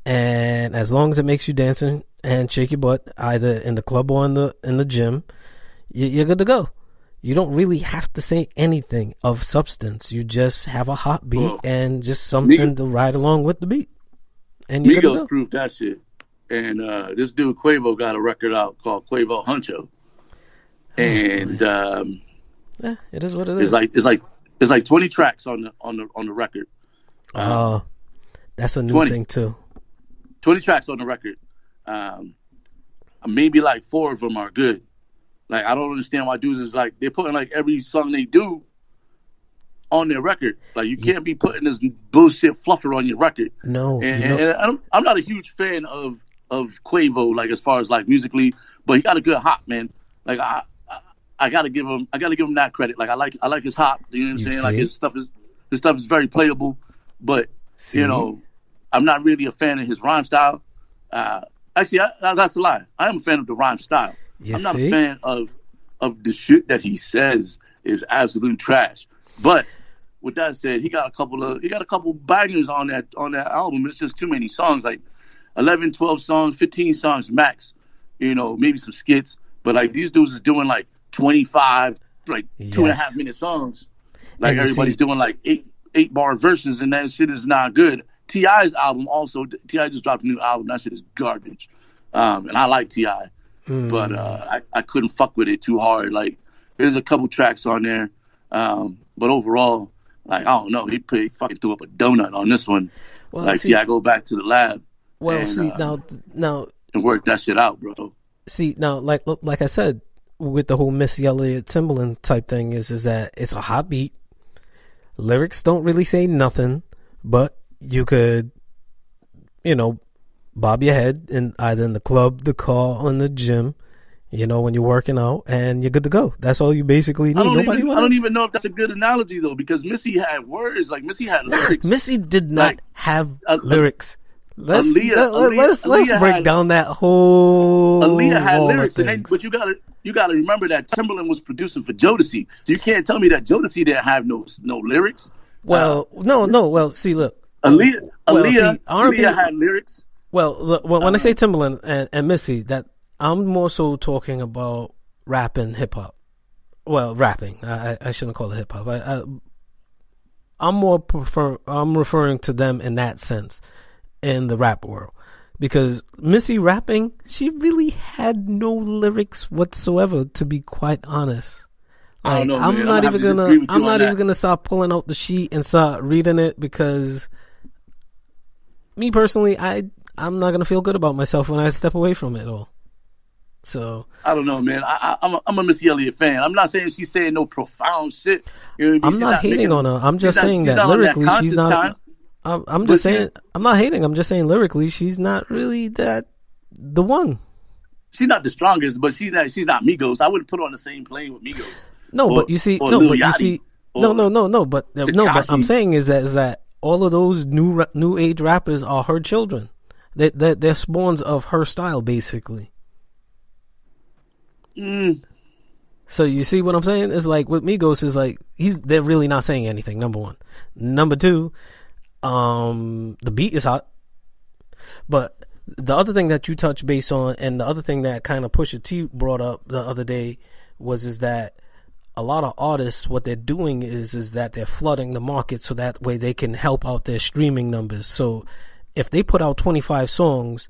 and as long as it makes you dance and shake your butt, either in the club or in the gym, you're good to go. You don't really have to say anything of substance. You just have a hot beat and just something to ride along with the beat. And you're Migos proved that shit. And this dude Quavo got a record out called Quavo Huncho. And yeah, it is what it is. It's like 20 tracks on the record. That's a new thing too. 20 tracks on the record. Maybe like 4 of them are good. Like, I don't understand why dudes is like, they're putting like every song they do on their record. Like, you can't be putting this bullshit fluffer on your record. No. And I'm not a huge fan of Quavo, like, as far as like musically, but he got a good hop, man. Like, I gotta give him that credit. Like, I like his hop. You know what I'm saying? Like, his stuff is very playable, but I'm not really a fan of his rhyme style. Actually, that's a lie. I am a fan of the rhyme style. I'm not a fan of the shit that he says is absolute trash. But with that said, he got a couple bangers on that album. It's just too many songs, like 11, 12 songs, 15 songs max. Maybe some skits. But like these dudes is doing like 25, like 2.5 minute songs. Like everybody's doing like 8 bar verses, and that shit is not good. T.I.'s album also. T.I. just dropped a new album. That shit is garbage. And I like T.I. But I couldn't fuck with it too hard. Like, there's a couple tracks on there. But overall, like, I don't know. He fucking threw up a donut on this one. Well, like, I go back to the lab. Well, and, now. And work that shit out, bro. See, now, like I said, with the whole Missy Elliott Timbaland type thing is that it's a hot beat. Lyrics don't really say nothing, but you could, bob your head in either in the club, the car, or in the gym, when you're working out, and you're good to go. That's all you basically need. I don't even know if that's a good analogy though, because Missy had words, like Missy had lyrics. Missy did not have lyrics. Let's Aaliyah break down that whole. Aaliyah had lyrics, but you gotta remember that Timbaland was producing for Jodeci. So you can't tell me that Jodeci didn't have no lyrics. Well, no. Well, see, look, Aaliyah had lyrics. Well, look, when I say Timbaland and Missy, that I'm more so talking about rap and hip hop. Well, rapping. I shouldn't call it hip hop. I'm referring to them in that sense in the rap world. Because Missy rapping, she really had no lyrics whatsoever, to be quite honest. Like, I don't know, I'm man. not even gonna start pulling out the sheet and start reading it, because me personally, I'm not gonna feel good about myself when I step away from it all. So I don't know, man. I'm a Missy Elliott fan. I'm not saying she's saying no profound shit. You know what I mean? I'm not hating on her. I'm just saying that lyrically she's not. I'm just saying I'm not hating. I'm just saying lyrically she's not really the one. She's not the strongest, but she's not Migos. I wouldn't put her on the same plane with Migos. No, but you see, but I'm saying is that all of those new age rappers are her children. They're spawns of her style, basically. So you see what I'm saying? It's like with Migos, is like they're really not saying anything. Number one, number two, the beat is hot. But the other thing that you touched base on, and the other thing that kind of Pusha T brought up the other day, is that a lot of artists, what they're doing is that they're flooding the market so that way they can help out their streaming numbers. So if they put out 25 songs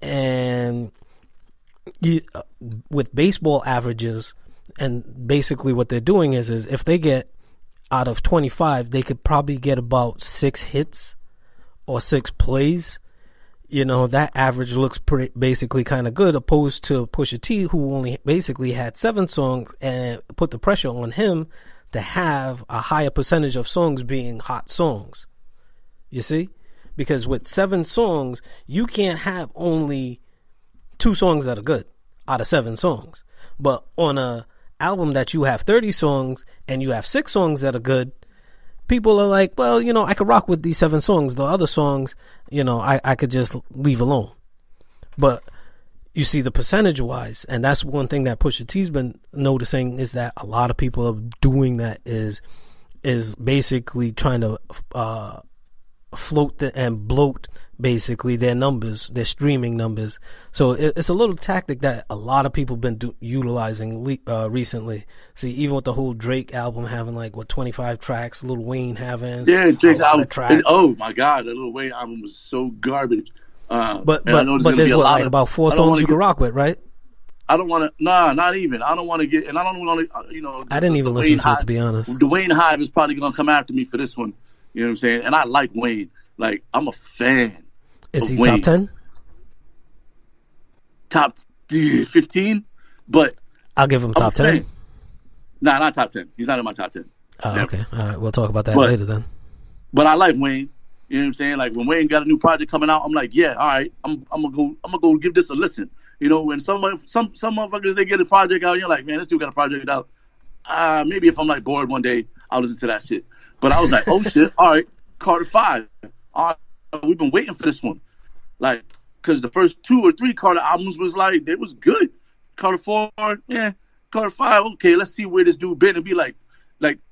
and with baseball averages, and basically what they're doing is if they get out of 25, they could probably get about 6 hits or 6 plays. You know, that average looks basically kind of good, opposed to Pusha T, who only basically had 7 songs, and put the pressure on him to have a higher percentage of songs being hot songs. You see? Because with 7 songs, you can't have only 2 songs that are good out of 7 songs. But on a album that you have 30 songs and you have 6 songs that are good, people are like, well, you know, I could rock with these 7 songs. The other songs, you know, I could just leave alone. But you see, the percentage wise, and that's one thing that Pusha T's been noticing, is that a lot of people are doing that is basically trying to float and bloat basically their numbers, their streaming numbers. So it's a little tactic that a lot of people been utilizing recently. See, even with the whole Drake album having 25 tracks, Lil Wayne having Drake's album tracks. Oh my god, the Lil Wayne album was so garbage. But there's about 4 songs you can rock with, right? I don't want to. Nah, not even. I don't want to get, and I don't want to. You know, I didn't even listen to it, to be honest. The Wayne Hive is probably gonna come after me for this one. You know what I'm saying? And I like Wayne. Like, I'm a fan. Is he Wayne. top 10? Top 15? But I'll give him top 10. Nah, not top 10. He's not in my top 10. Oh, okay. All right. We'll talk about that later then. But I like Wayne. You know what I'm saying? Like, when Wayne got a new project coming out, I'm like, yeah, all right, I'm gonna go give this a listen. You know, when some motherfuckers, they get a project out, you're like, man, this dude got a project out. Maybe if I'm like bored one day, I'll listen to that shit. But I was like, oh shit, all right, Carter 5. All right, we've been waiting for this one. Like, because the first 2 or 3 Carter albums was like, they was good. Carter 4, yeah. Carter 5, okay, let's see where this dude been. And be like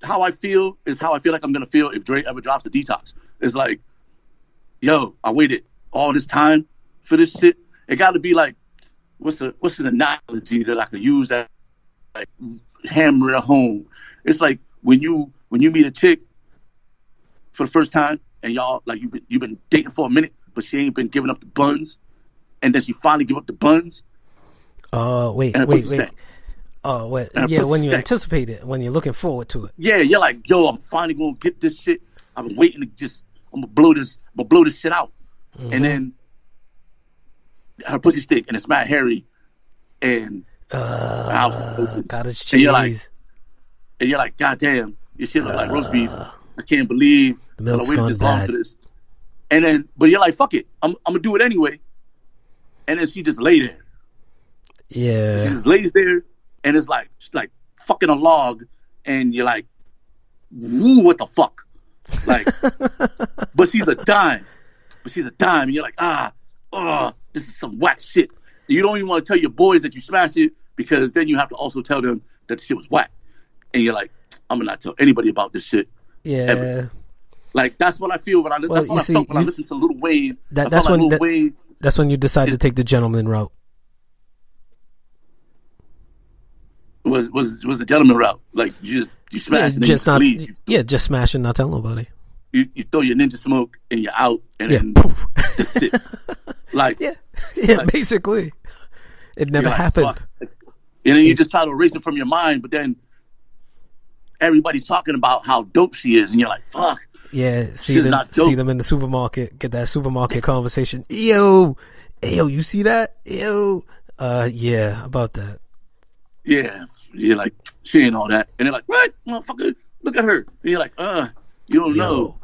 how I feel is how I feel like I'm gonna feel if Drake ever drops the Detox. It's like, yo, I waited all this time for this shit. It got to be like, what's an analogy that I could use that like hammer it home? It's like when you meet a chick for the first time and y'all like you've been dating for a minute, but she ain't been giving up the buns, and then she finally give up the buns. Wait. Oh, wait. Yeah, when you anticipate it, when you're looking forward to it. Yeah, you're like, yo, I'm finally gonna get this shit. I've been waiting to I'm gonna blow this shit out. Mm-hmm. And then her pussy stick and it's mad hairy and cottage cheese. And you're like, God damn, your shit look like roast beef. I can't believe I waited this long for this. And then, but you're like, fuck it, I'm gonna do it anyway. And then she just lay there. Yeah. She just lays there and it's like fucking a log, and you're like, woo, what the fuck? Like, but she's a dime. And you're like, this is some whack shit. You don't even want to tell your boys that you smashed it, because then you have to also tell them that the shit was whack. And you're like, I'm gonna not tell anybody about this shit. Yeah. Ever. Like, that's what I feel when I felt when I listened to Lil Wayne. That's when you decide to take the gentleman route. Was the gentleman route. Like, you smash and then just leave. Just smash and not tell nobody. you throw your ninja smoke and you're out, and then poof. that's it. Like basically, it never happened. Fuck. And then you just try to erase it from your mind, but then everybody's talking about how dope she is, and you're like, fuck. Yeah, see them in the supermarket, get that supermarket conversation. Yo, you see that? Yo, yeah, about that. Yeah, you're like, she ain't all that. And they're like, what? Motherfucker, look at her. And you're like, you don't know.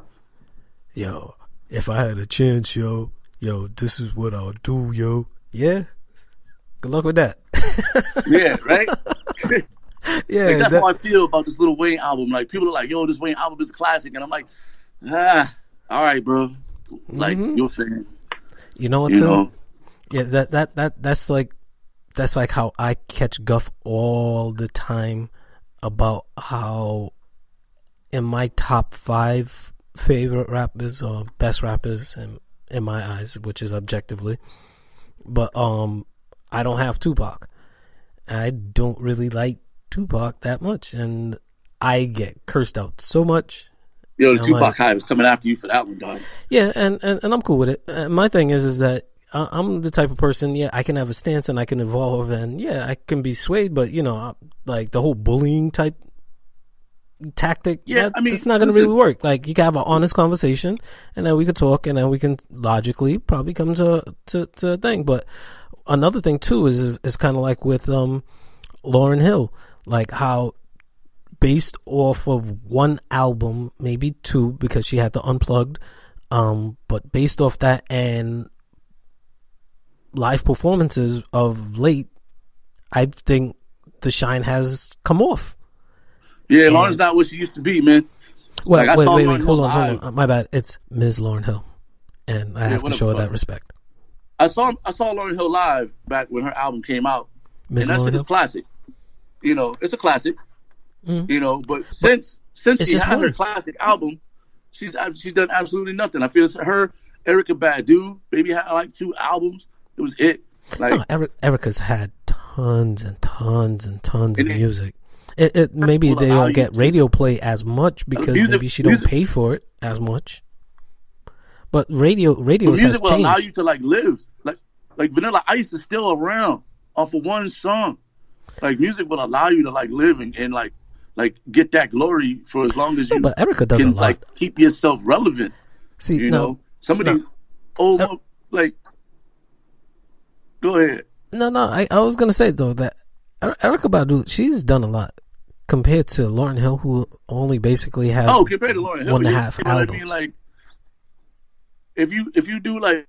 Yo, if I had a chance, yo, this is what I'll do, yo. Yeah? Good luck with that. Yeah, right? Yeah. Like, that's how I feel about this Lil Wayne album. Like, people are like, yo, this Wayne album is a classic. And I'm like, all right, bro. Like, you're a fan. You know what, too? Yeah, that's like how I catch guff all the time about how in my top 5 favorite rappers or best rappers in my eyes, which is objectively, but I don't have Tupac. I don't really like Tupac that much, and I get cursed out so much. Yo, the Tupac hype was coming after you for that one, dog. Yeah, and I'm cool with it. My thing is that I'm the type of person, I can have a stance and I can evolve, and I can be swayed, but like the whole bullying type tactic, it's not going to really work. Like, you can have an honest conversation, and then we could talk, and then we can logically probably come to a thing. But another thing too is kind of like with Lauryn Hill, like how based off of one album, maybe 2, because she had the Unplugged, but based off that and live performances of late, I think the shine has come off. Yeah, Lauryn's not what she used to be, man. Well, like, wait, hold on. My bad. It's Ms. Lauryn Hill, and I have to show her that respect. I saw Lauryn Hill live back when her album came out, and that shit is classic. It's a classic. But since she had her classic album, she's done absolutely nothing. I feel it's her, Erykah Badu, maybe had like 2 albums. It was it. Like, no, Erica's had tons and tons and tons of music. It maybe they don't get radio play as much because maybe she don't pay for it as much. But radio music has changed. Will allow you to like live. Like Vanilla Ice is still around off of one song. Like, music will allow you to like live and like get that glory for as long as you. But Erykah does can, a lot. Like, keep yourself relevant. See, somebody like. Go ahead. No. I was gonna say though that Erykah Badu, she's done a lot compared to Lauryn Hill, who only basically has compared to Lauryn Hill, 1.5 albums. I mean, like, if you do like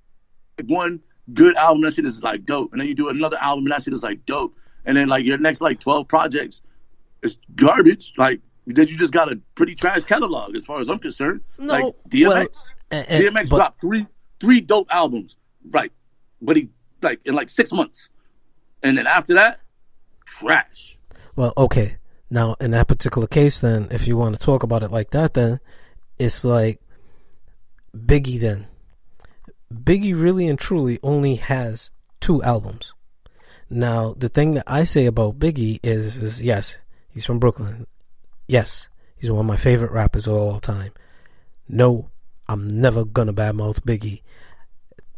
one good album, that shit is like dope, and then you do another album, and that shit is like dope, and then like your next like 12 projects is garbage. Like, then you just got a pretty trash catalog, as far as I'm concerned. No, like DMX, DMX dropped three dope albums, right? But he like in like 6 months, and then after that, trash. Well, okay. Now, in that particular case, then, if you want to talk about it like that, then it's like Biggie. Then Biggie really and truly only has 2 albums. Now, the thing that I say about Biggie is yes, he's from Brooklyn. Yes, he's one of my favorite rappers of all time. No, I'm never gonna badmouth Biggie.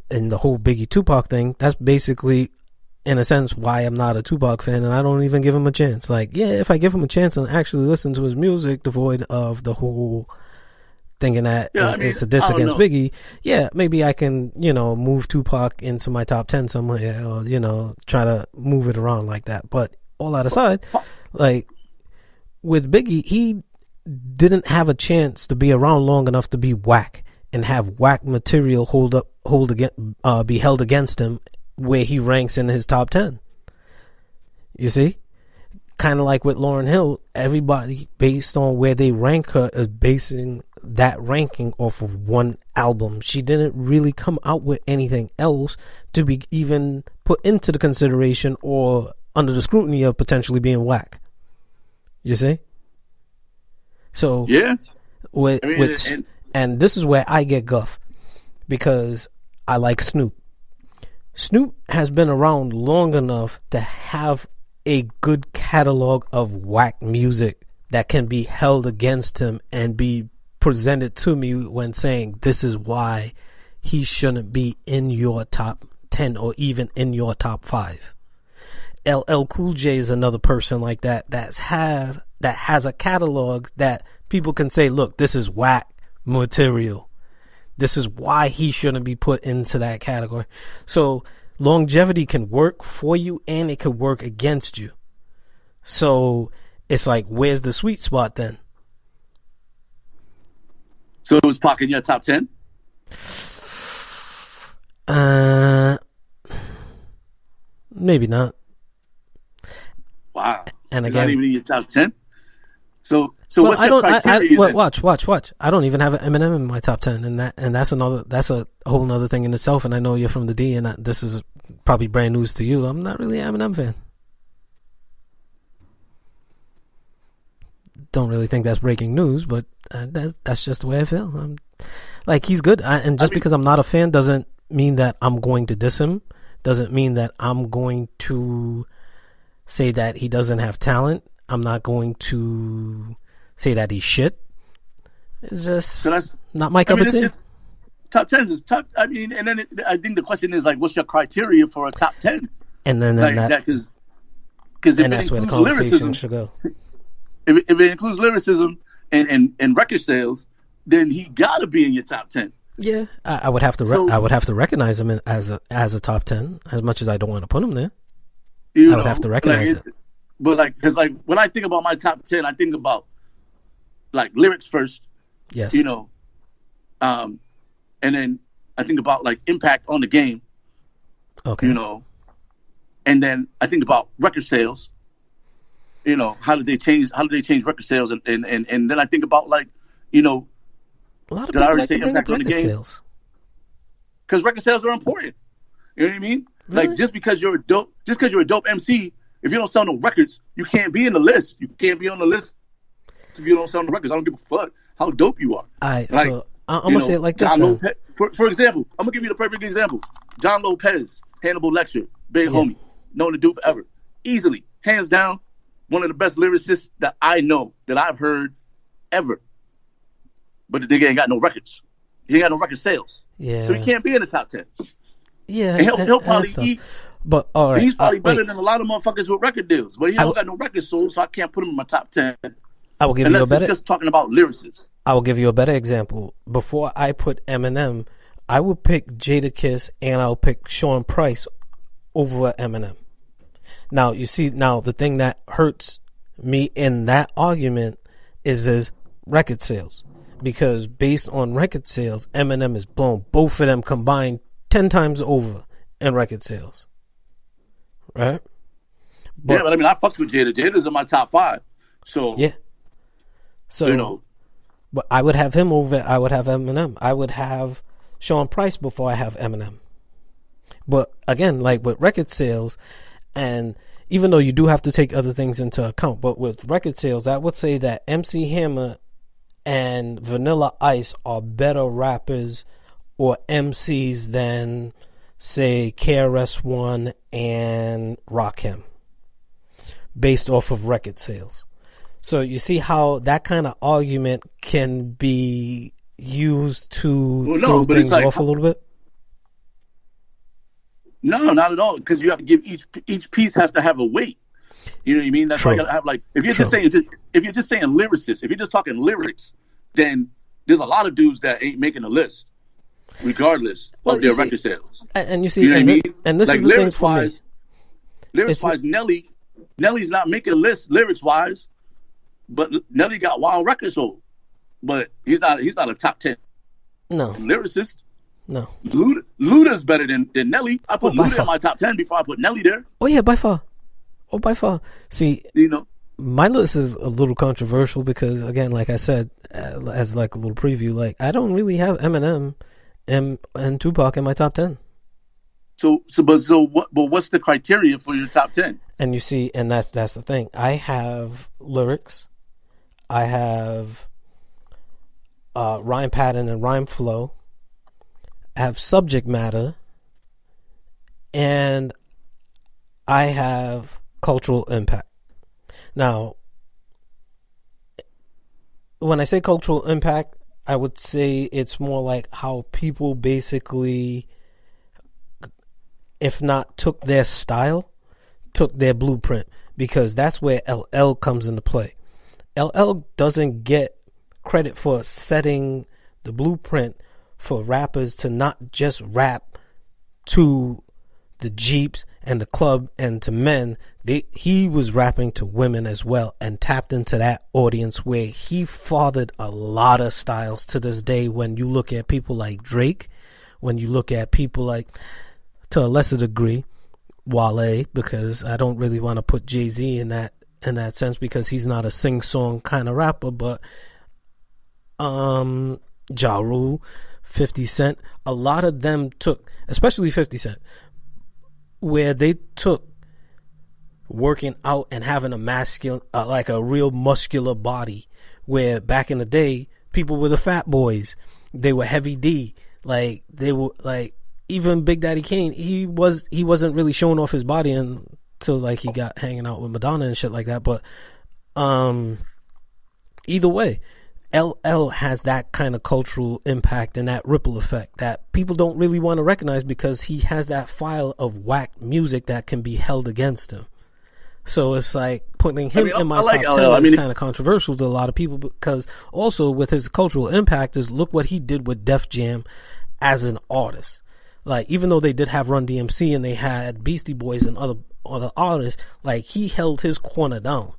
And the whole Biggie Tupac thing, that's basically, in a sense, why I'm not a Tupac fan, and I don't even give him a chance. Like, if I give him a chance and actually listen to his music, devoid of the whole thinking that it's a diss against Biggie, maybe I can, move Tupac into my top 10 somewhere, or, try to move it around like that. But all that aside, like, with Biggie, he didn't have a chance to be around long enough to be whack and have whack material be held against him where he ranks in his top 10. You see? Kind of like with Lauryn Hill, everybody, based on where they rank her, is basing that ranking off of one album. She didn't really come out with anything else to be even put into the consideration or under the scrutiny of potentially being whack. You see? So, and this is where I get guff, because I like Snoop. Snoop has been around long enough to have a good catalog of whack music that can be held against him and be presented to me when saying this is why he shouldn't be in your top 10 or even in your top 5. LL Cool J is another person like that that has a catalog that people can say, look, this is whack material. This is why he shouldn't be put into that category. So longevity can work for you and it could work against you. So it's like, where's the sweet spot then? So it was Pac in your top 10? Maybe not. Wow. And He's again, not even in your top 10? So well, what's your criteria? Watch. I don't even have an Eminem in my top 10, and that's a whole nother thing in itself. And I know you're from the D, and this is probably brand news to you. I'm not really an Eminem fan. Don't really think that's breaking news, but that's just the way I feel. Like, he's good, and because I'm not a fan doesn't mean that I'm going to diss him. Doesn't mean that I'm going to say that he doesn't have talent. I'm not going to say that he's shit. It's just not my cup of tea. Top 10 is top. I mean, and then I think the question is like, what's your criteria for a top 10? And then because that's where the conversation should go. If it includes lyricism and record sales, then he got to be in your top 10. Yeah, I would have to. I would have to recognize him as a top 10. As much as I don't want to put him there, I would have to recognize it. But because when I think about my top 10, I think about like lyrics first. Yes. And then I think about like impact on the game. Okay. And then I think about record sales. How did they change record sales? And then I think about like, a lot of people like to bring up record sales. Because record sales are important. You know what I mean? Really? Like just because you're a dope MC, if you don't sell no records, you can't be in the list. You can't be on the list if you don't sell no records. I don't give a fuck how dope you are. So I'm gonna say it like this. For example, I'm gonna give you the perfect example. John Lopez, Hannibal Lecter, big homie, known to do forever. Easily, hands down, one of the best lyricists that I know, that I've heard ever. But the nigga ain't got no records. He ain't got no record sales. Yeah. So he can't be in the top 10. Yeah. And he'll probably eat. But all right, he's probably better than a lot of motherfuckers with record deals. But he don't got no record sold, so I can't put him in my top 10. I will give you a better. Just talking about lyricists. I will give you a better example. Before I put Eminem, I would pick Jadakiss and I'll pick Sean Price over Eminem. Now you see, the thing that hurts me in that argument is record sales, because based on record sales, Eminem is blown both of them combined 10 times over in record sales. Right? But I mean, I fucks with Jada. Jada's in my top 5. So yeah. So but I would have him over. I would have Eminem. I would have Sean Price before I have Eminem. But again, like with record sales, and even though you do have to take other things into account, but with record sales, I would say that MC Hammer and Vanilla Ice are better rappers or MCs than, say, KRS-One and Rakim, based off of record sales. So you see how that kind of argument can be used to throw things off a little bit? No, not at all. Because you have to give each piece has to have a weight. You know what I mean? That's why you gotta have like if you're just saying lyricists, if you're just talking lyrics, then there's a lot of dudes that ain't making a list, regardless of their record sales. And you see, you know what I mean? And this like, is the thing for me. Lyrics wise, Nelly's not making a list lyrics wise, but Nelly got wild records sold. But he's not a top 10 lyricist. No. Luda's better than Nelly. I put Luda in my top 10 before I put Nelly there. Oh yeah, by far. See, my list is a little controversial because, again, like I said, as like a little preview, like I don't really have Eminem and Tupac in my top 10. So what's the criteria for your top 10? And you see, and that's the thing. I have lyrics. I have rhyme pattern and rhyme flow. I have subject matter. And I have cultural impact. Now, when I say cultural impact, I would say it's more like how people basically, if not took their style, took their blueprint, because that's where LL comes into play. LL doesn't get credit for setting the blueprint for rappers to not just rap to the Jeeps and the club and to men. He was rapping to women as well, and tapped into that audience where he fathered a lot of styles to this day. When you look at people like Drake, when you look at people like, to a lesser degree, Wale, because I don't really want to put Jay-Z in that sense, because he's not a sing-song kind of rapper, but Ja Rule, 50 Cent, a lot of them took, especially 50 Cent, where they took working out and having a masculine, like a real muscular body, where back in the day, people were the fat boys, they were Heavy D, like they were like, even Big Daddy Kane, he wasn't really showing off his body until like he got hanging out with Madonna and shit like that. But either way, LL has that kind of cultural impact and that ripple effect that people don't really want to recognize, because he has that file of whack music that can be held against him. So it's like putting him in my top 10 is kind of controversial to a lot of people, because also with his cultural impact is, look what he did with Def Jam as an artist. Like, even though they did have Run DMC and they had Beastie Boys and other artists, like, he held his corner down.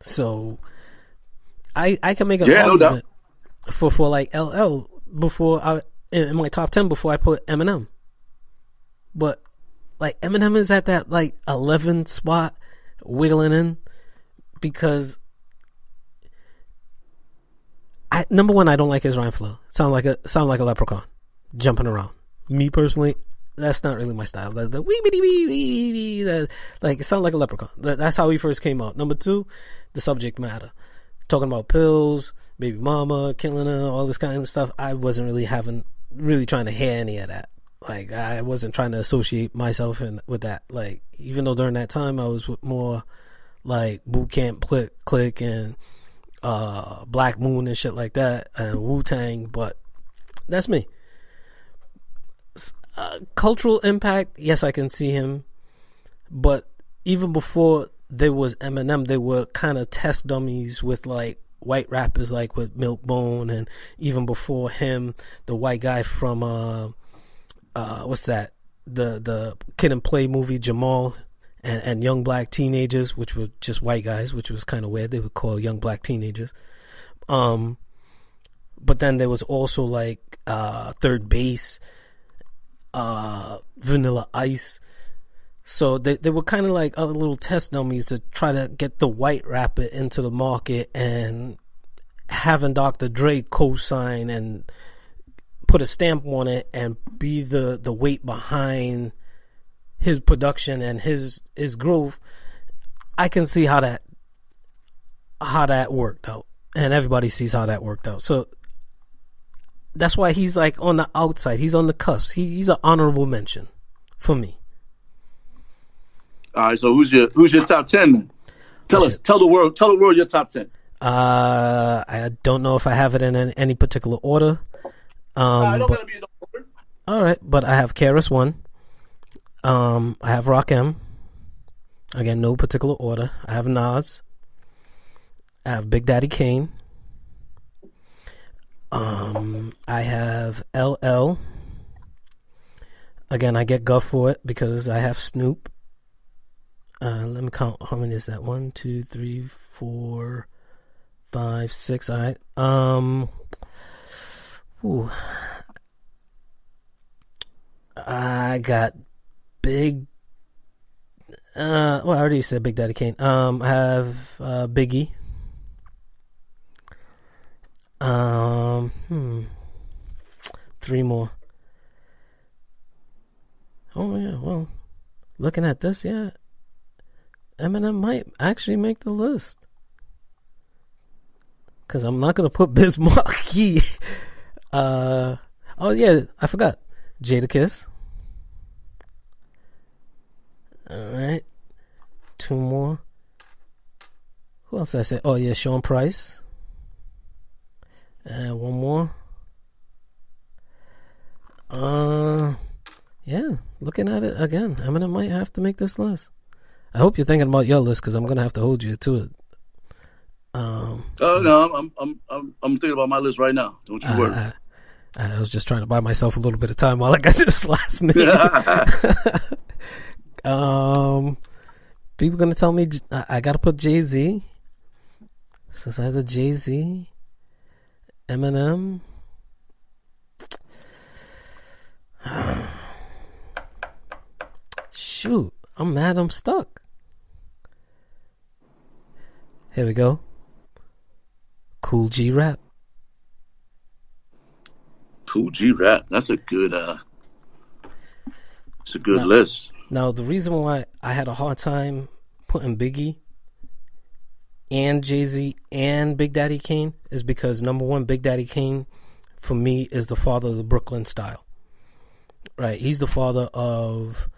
So I can make an argument for like LL in my top 10 before I put Eminem. But like, Eminem is at that like 11th spot, wiggling in, because number one, I don't like his rhyme flow. Sound like a leprechaun jumping around. Me personally, that's not really my style. The wee wee wee wee wee, like, it sounds like a leprechaun. That's how he first came out. Number two, the subject matter, talking about pills, baby mama, killing her, all this kind of stuff. I wasn't really trying to hear any of that. Like, I wasn't trying to associate myself with that. Like, even though during that time I was with more like Boot Camp Click and Black Moon and shit like that, and Wu-Tang, but that's me. Cultural impact, yes, I can see him, but even before there was Eminem, they were kind of test dummies with like white rappers, like with Milk Bone, and even before him, the white guy from what's that, the Kid and Play movie, Jamal, and Young Black Teenagers, which were just white guys, which was kind of weird. They would call Young Black Teenagers. But then there was also like Third Base, Vanilla Ice. So they were kind of like other little test dummies to try to get the white rapper into the market, and having Dr. Dre co-sign and put a stamp on it and be the weight behind his production and his growth. I can see how that worked out, and everybody sees how that worked out. So that's why he's like on the outside. He's on the cusp. He's an honorable mention for me. All right. So who's your top 10 then? Tell the world your top 10. I don't know if I have it in any particular order. I don't gotta be in order. All right, but I have KRS One. I have Rakim. Again, no particular order. I have Nas. I have Big Daddy Kane. I have LL. Again, I get guff for it because I have Snoop. Let me count. How many is that? 1, 2, 3, 4, 5, 6. All right. I got Big. Well, I already said Big Daddy Kane. I have Biggie. Three more. Oh yeah, well, looking at this, yeah, Eminem might actually make the list, because I'm not gonna put Biz Markie. Oh yeah, I forgot Jadakiss. All right, 2 more. Who else did I say? Oh yeah, Sean Price. And one more. Yeah, looking at it again, Eminem might have to make this list. I hope you're thinking about your list because I'm gonna have to hold you to it. No, I'm thinking about my list right now. Don't you worry. I was just trying to buy myself a little bit of time while I got this last name. People gonna tell me I gotta put Jay-Z. So it's either Jay-Z, Eminem. Shoot, I'm mad I'm stuck. Here we go. Cool G Rap. Cool G Rap. That's a good list. Now the reason why I had a hard time putting Biggie and Jay-Z and Big Daddy Kane is because number one, Big Daddy Kane for me is the father of the Brooklyn style. Right? He's the father of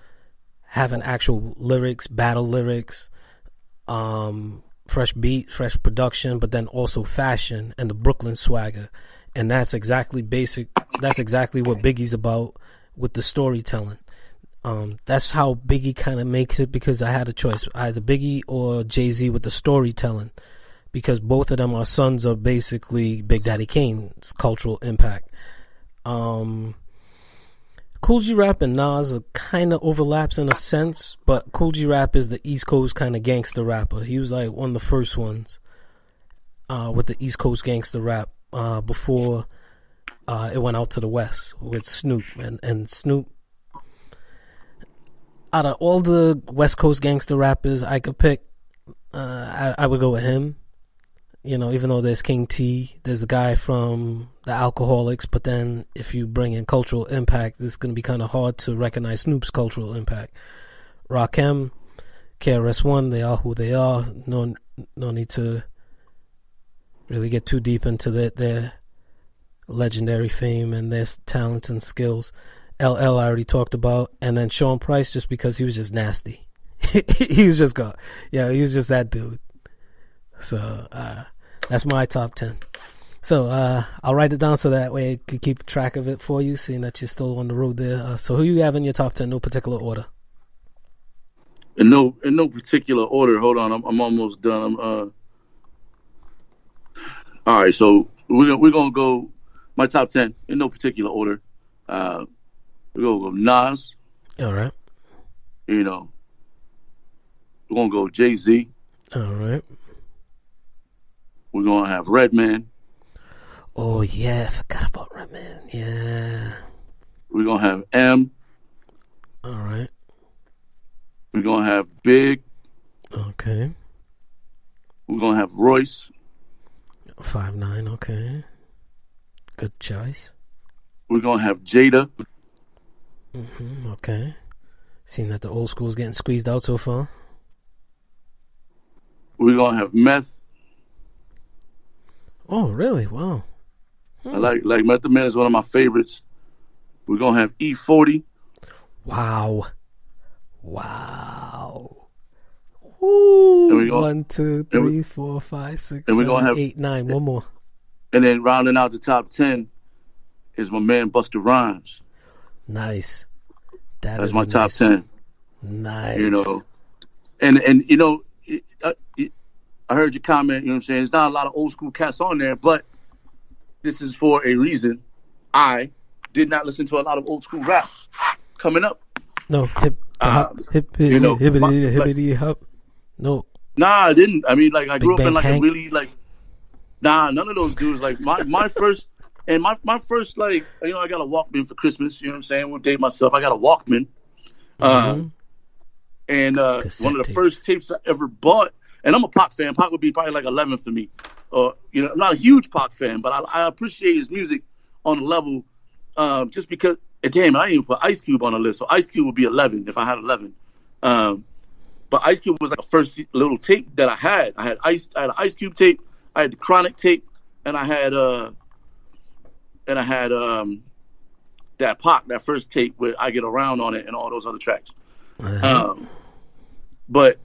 having actual lyrics, battle lyrics, fresh beat, fresh production, but then also fashion and the Brooklyn swagger. And that's exactly that's exactly what Biggie's about with the storytelling. That's how Biggie kind of makes it, because I had a choice, either Biggie or Jay-Z with the storytelling, because both of them are sons of basically Big Daddy Kane's cultural impact. Cool G Rap and Nas kind of overlaps in a sense, but Cool G Rap is the East Coast kind of gangster rapper. He was like one of the first ones with the East Coast gangster rap before it went out to the West with Snoop. And Snoop, out of all the West Coast gangster rappers I could pick, I would go with him. You know, even though there's King T, there's the guy from the Alcoholics, but then if you bring in cultural impact, it's going to be kind of hard to recognize Snoop's cultural impact. Rakim, KRS-One, they are who they are. No need to really get too deep into their legendary fame and their talents and skills. LL I already talked about, and then Sean Price, just because he was just nasty. He was just that dude. So that's my top 10. So I'll write it down so that way I can keep track of it for you, seeing that you're still on the road there. So who you have in your top 10? No particular order. In no particular order. Hold on, I'm almost done. All right, so we're gonna go my top 10 in no particular order. We're gonna go Nas. All right. You know, we're gonna go Jay-Z. All right. We're gonna have Redman. Oh yeah, I forgot about Redman. Yeah. We're gonna have M. All right. We're gonna have Big. Okay. We're gonna have Royce. 5'9". Okay. Good choice. We're gonna have Jada. Okay. Seeing that the old school's getting squeezed out so far. We're gonna have Meth. Oh, really? Wow. I like Method Man is one of my favorites. We're gonna have E40. Wow. Ooh, gonna, 1, 2, 3, 4, 5, 6, and 7, 8, 9. One more. And then rounding out the top 10 is my man Busta Rhymes. Nice. That's my top 10. Nice. You know, and you know, I heard your comment. You know what I'm saying? There's not a lot of old school cats on there, but this is for a reason. I did not listen to a lot of old school rap coming up. No, hippity hop. No. Nah, I didn't. I mean, like I grew up in like Hank. a really like. Nah, none of those dudes. Like my first my first like, you know, I got a Walkman for Christmas. You know what I'm saying? We'll date myself. I got a Walkman. And one of the first tapes I ever bought. And I'm a Pac fan. Pac would be probably like 11 for me. You know, I'm not a huge Pac fan, but I appreciate his music on a level just because. Damn, I didn't even put Ice Cube on the list. So Ice Cube would be 11 if I had 11. But Ice Cube was like the first little tape that I had. I had an Ice Cube tape. I had the Chronic tape, and I had that Pac, that first tape with I Get Around on it and all those other tracks. But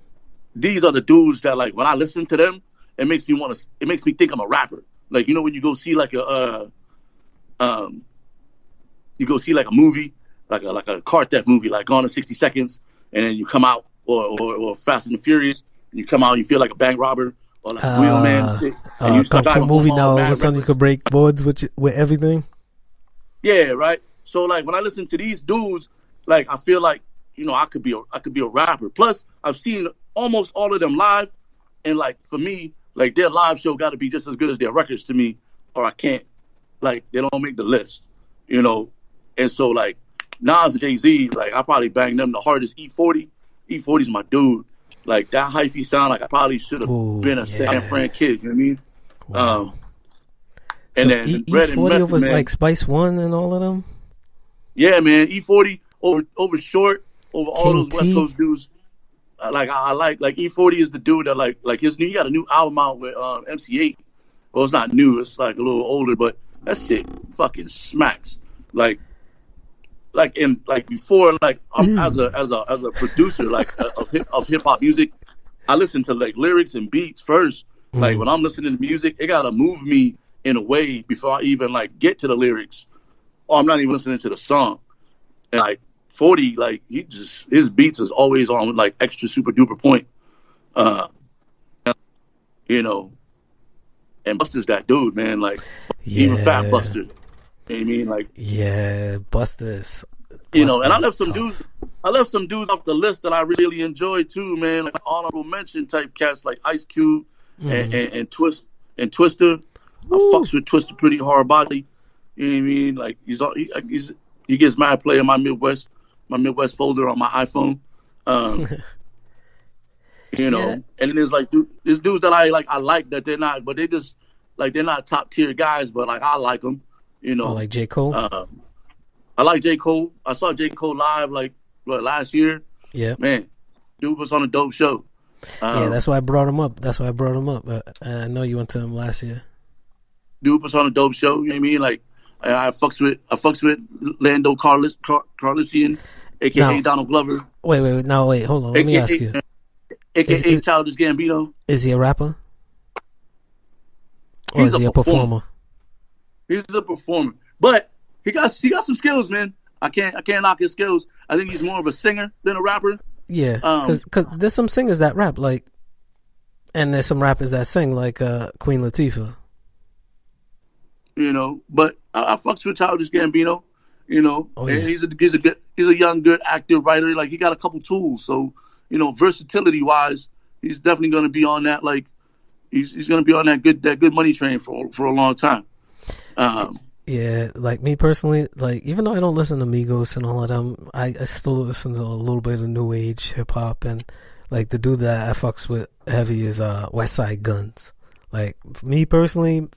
these are the dudes that, like, when I listen to them, it makes me think I'm a rapper. like, you know, when you go see like you go see like a movie, like a car theft movie, like Gone in 60 Seconds, and then you come out, or Fast and the Furious, and you come out and you feel like a bank robber or like a wheelman and shit, and you start driving movie home now. All mad of a sudden, you reckless. could break boards with everything. Yeah, right. So like when I listen to these dudes, like I feel like, you know, I could be a rapper. Plus, I've seen almost all of them live, and like for me, like their live show got to be just as good as their records to me, or I can't. Like they don't make the list, you know. And so like Nas and Jay-Z, like I probably bang them the hardest. E40 is my dude. Like that hyphy sound, like I probably should have been a San Fran kid. You know what I mean? Wow. And so then E40 was like Spice One and all of them. Yeah, man. E40 over Short, over all those West Coast dudes. Like I like E40 is the dude that like he got a new album out with MC8. Well, it's not new. It's like a little older, but that shit fucking smacks. Like before, like as a producer, like of hip hop music, I listen to like lyrics and beats first. Like when I'm listening to music, it gotta move me in a way before I even like get to the lyrics, or I'm not even listening to the song. And like 40, like his beats is always on like extra super duper point. You know, and Busta's that dude, man. Like even Fat Busta. You know what I mean? Like Busta's. You know, and I left some dudes off the list that I really enjoyed too, man. Like honorable mention type cats like Ice Cube and Twister. I fucks with Twister pretty hard body. You know what I mean? Like he gets mad play in my Midwest folder on my iPhone. You know, and then there's like there's dudes that I like that they're not, but they just like they're not top tier guys, but like I like them. You know, like J. Cole. I like J. Cole. I saw J. Cole live like last year. Yeah, man, dude was on a dope show. Yeah, that's why I brought him up. I know you went to him last year. Dude was on a dope show. You know what I mean? Like I fucks with Lando Carlisian, aka Donald Glover. Wait, hold on. Let me ask you. AKA Childish Gambino. Is he a rapper? Or is he a performer? He's a performer, but he got some skills, man. I can't knock his skills. I think he's more of a singer than a rapper. Yeah, because there's some singers that rap like, and there's some rappers that sing like Queen Latifah. You know, but I fucks with Childish Gambino. You know, and he's a young good actor writer. Like he got a couple tools, so you know, versatility wise, he's definitely going to be on that. Like he's going to be on that good money train for a long time. Yeah, like me personally, like even though I don't listen to Migos and all of them, I still listen to a little bit of new age hip hop, and like the dude that I fucks with heavy is West Side Guns. Like me personally,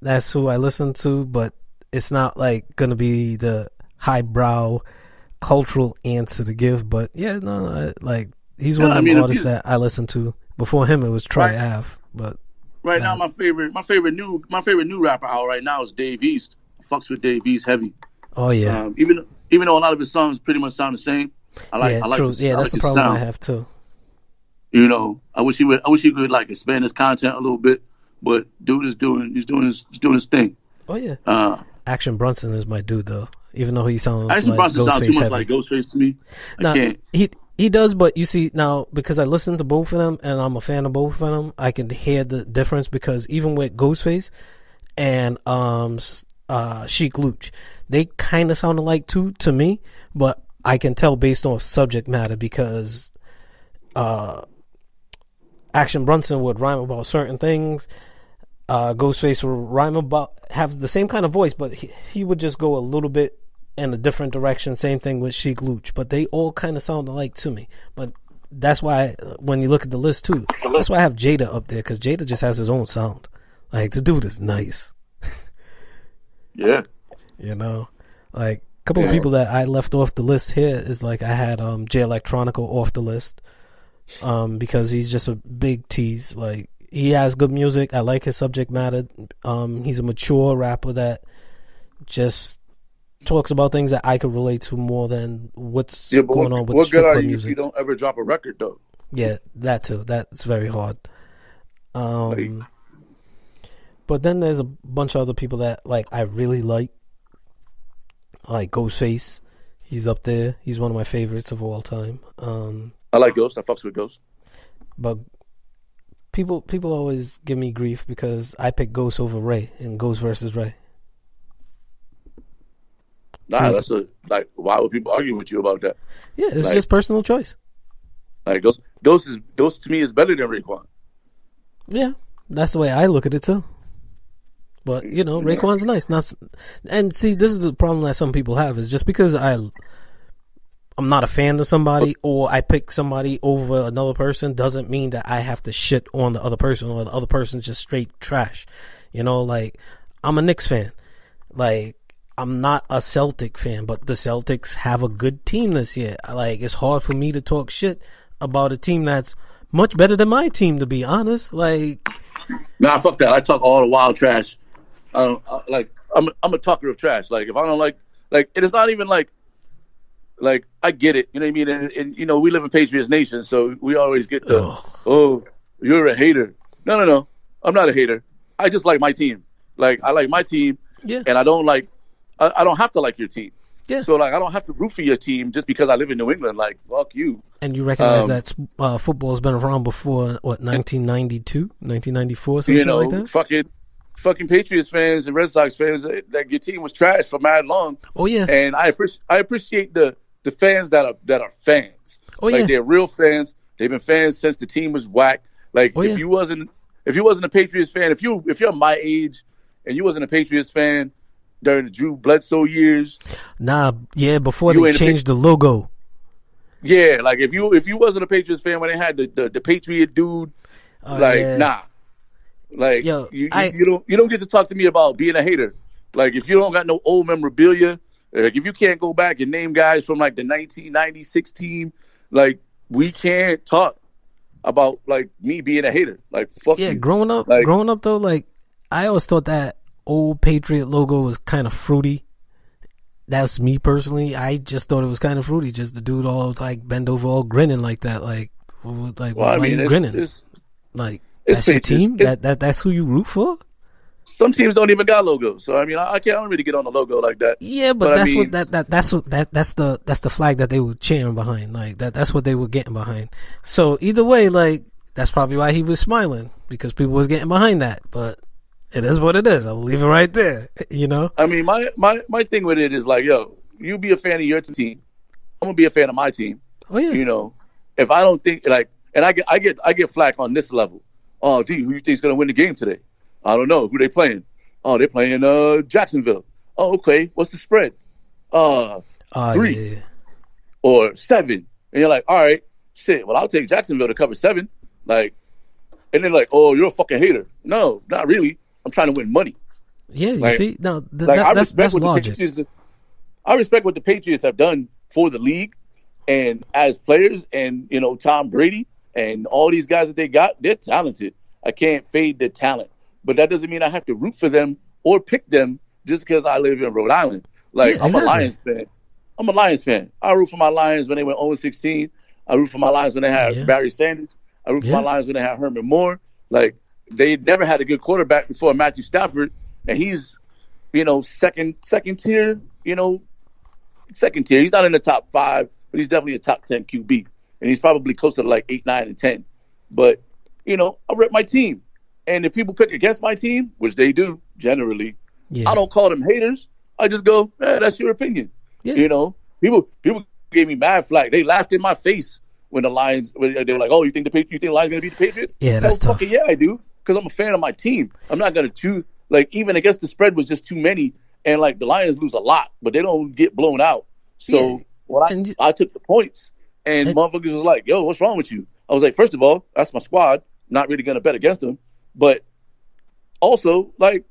that's who I listen to, but it's not like gonna be the highbrow cultural answer to give. But yeah, no, like he's one of the artists that I listen to. Before him, it was Tri Ave, but. Right now, my favorite new rapper out right now is Dave East. I fucks with Dave East heavy. Oh yeah. Even though a lot of his songs pretty much sound the same, I like. True. His, yeah, that's the problem sound. I have too. You know, I wish he could like expand his content a little bit, but dude is doing his thing. Oh yeah. Action Bronson is my dude though. Even though he sounds Action like Bronson sounds too much heavy. like Ghostface to me. No, I can't. He does, but you see now because I listen to both of them and I'm a fan of both of them, I can hear the difference because even with Ghostface and Sheik Luch, they kind of sound alike too to me, but I can tell based on subject matter because Action Bronson would rhyme about certain things. Ghostface would have the same kind of voice, but he would just go a little bit in a different direction. Same thing with Sheik Luch, but they all kind of sound alike to me. But that's why when you look at the list too, that's why I have Jada up there because Jada just has his own sound. Like the dude is nice. Yeah, you know, like a couple of people that I left off the list here is like I had Jay Electronica off the list because he's just a big tease. Like he has good music. I like his subject matter. He's a mature rapper that just talks about things that I could relate to more than what's going on with what strip good club are you music. if you don't ever drop a record though? Yeah, that too. That's very hard. But then there's a bunch of other people that like I really like Ghostface. He's up there. He's one of my favorites of all time. I like Ghost. I fucks with Ghost. But people always give me grief because I pick Ghost over Ray in Ghost versus Ray. Nah, that's why would people argue with you about that? Yeah, it's just personal choice. Like Ghost to me is better than Raekwon. Yeah, that's the way I look at it too. But Raekwon's nice. And see, this is the problem that some people have is just because I'm not a fan of somebody or I pick somebody over another person doesn't mean that I have to shit on the other person or the other person's just straight trash. Like I'm a Knicks fan. Like I'm not a Celtic fan, but the Celtics have a good team this year. Like it's hard for me to talk shit about a team that's much better than my team, to be honest. Like, nah, fuck that. I talk all the wild trash. I'm a talker of trash. Like if I don't like it is not even like I get it. You know what I mean? And we live in Patriots Nation, so we always get oh, you're a hater. No. I'm not a hater. I just like my team. Like I like my team, and I don't I don't have to like your team. Yeah. So I don't have to root for your team just because I live in New England. Like fuck you. And you recognize that football's been around before 1992, 1994, something like that. Fucking Patriots fans and Red Sox fans, that your team was trash for mad long. Oh yeah. And I appreciate the fans that are fans. Oh yeah. Like they're real fans. They've been fans since the team was whack. Like if you wasn't a Patriots fan, if you're my age and you wasn't a Patriots fan during the Drew Bledsoe years. Nah, yeah, before they changed the logo. Yeah, like if you wasn't a Patriots fan when they had the Patriot dude, nah. Like you don't get to talk to me about being a hater. Like if you don't got no old memorabilia, like if you can't go back and name guys from like the 1996 team, like we can't talk about like me being a hater. Like fuck you. Growing up though, like I always thought that old Patriot logo was kind of fruity. That's me personally. I just thought it was kind of fruity. Just the dude all like bend over, all grinning like that. Like why are you grinning? That's your team. That's who you root for. Some teams don't even got logos, so I mean, I don't really get on the logo like that. Yeah, but that's the flag that they were cheering behind. Like that's what they were getting behind. So either way, like that's probably why he was smiling because people was getting behind that. But it is what it is. I'll leave it right there. I mean, my thing with it is like, yo, you be a fan of your team. I'm gonna be a fan of my team. Oh yeah. If I don't think like, and I get flack on this level. Oh, D, who you think's gonna win the game today? I don't know. Who they playing? Oh, they're playing Jacksonville. Oh, okay. What's the spread? 3 or 7. And you're like, all right, shit. Well, I'll take Jacksonville to cover 7. Like, and then like, oh, you're a fucking hater. No, not really. I'm trying to win money. Yeah, you see, no, that's logic. I respect what the Patriots have done for the league and as players, and Tom Brady and all these guys that they got. They're talented. I can't fade their talent. But that doesn't mean I have to root for them or pick them just because I live in Rhode Island. Like, yeah, exactly. I'm a Lions fan. I root for my Lions when they went 0-16. I root for my Lions when they had Barry Sanders. I root for my Lions when they had Herman Moore. Like, they never had a good quarterback before Matthew Stafford. And he's, second tier, second tier. He's not in the top 5, but he's definitely a top 10 QB. And he's probably closer to like 8, 9, and 10. But, I rep my team. And if people pick against my team, which they do generally, I don't call them haters. I just go, that's your opinion. Yeah. People gave me mad flack. They laughed in my face when the Lions. They were like, "Oh, you think the Lions gonna beat the Patriots?" Yeah, that's tough. Yeah, I do, because I'm a fan of my team. I'm not gonna choose even against the spread was just too many, and like the Lions lose a lot, but they don't get blown out. So I took the points, and motherfuckers was like, "Yo, what's wrong with you?" I was like, first of all, that's my squad. Not really gonna bet against them. But also, like,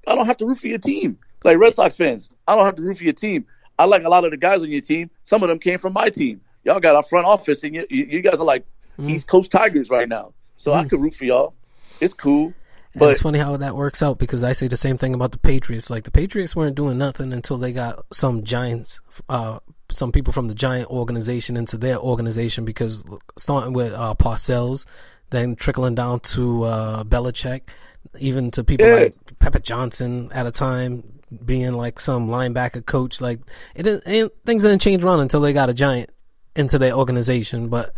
I don't have to root for your team. Like Red Sox fans, I don't have to root for your team. I like a lot of the guys on your team. Some of them came from my team. Y'all got our front office, and you guys are like East Coast Tigers right now. So I could root for y'all. It's cool. But it's funny how that works out because I say the same thing about the Patriots. Like the Patriots weren't doing nothing until they got some Giants, some people from the Giant organization into their organization because starting with Parcells, then trickling down to Belichick, even to people like Pepper Johnson at a time being like some linebacker coach. Like things didn't change around until they got a giant into their organization. But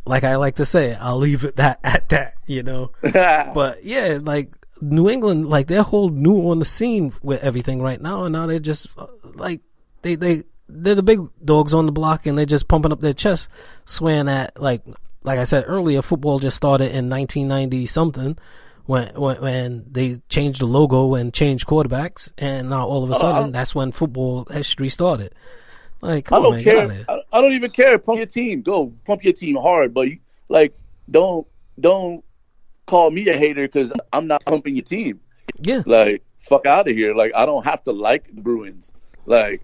like I like to say, I'll leave it at that, you know. But yeah, like New England, like they're whole new on the scene with everything right now, and now they're just like they're the big dogs on the block, and they're just pumping up their chest, swearing at like I said earlier, football just started in 1990 something. When they changed the logo and changed quarterbacks, and now all of a sudden that's when football history started. Like, come on, man, care. I don't even care. Pump your team. Go pump your team hard, but don't call me a hater because I'm not pumping your team. Yeah, like fuck out of here. Like I don't have to like the Bruins. Like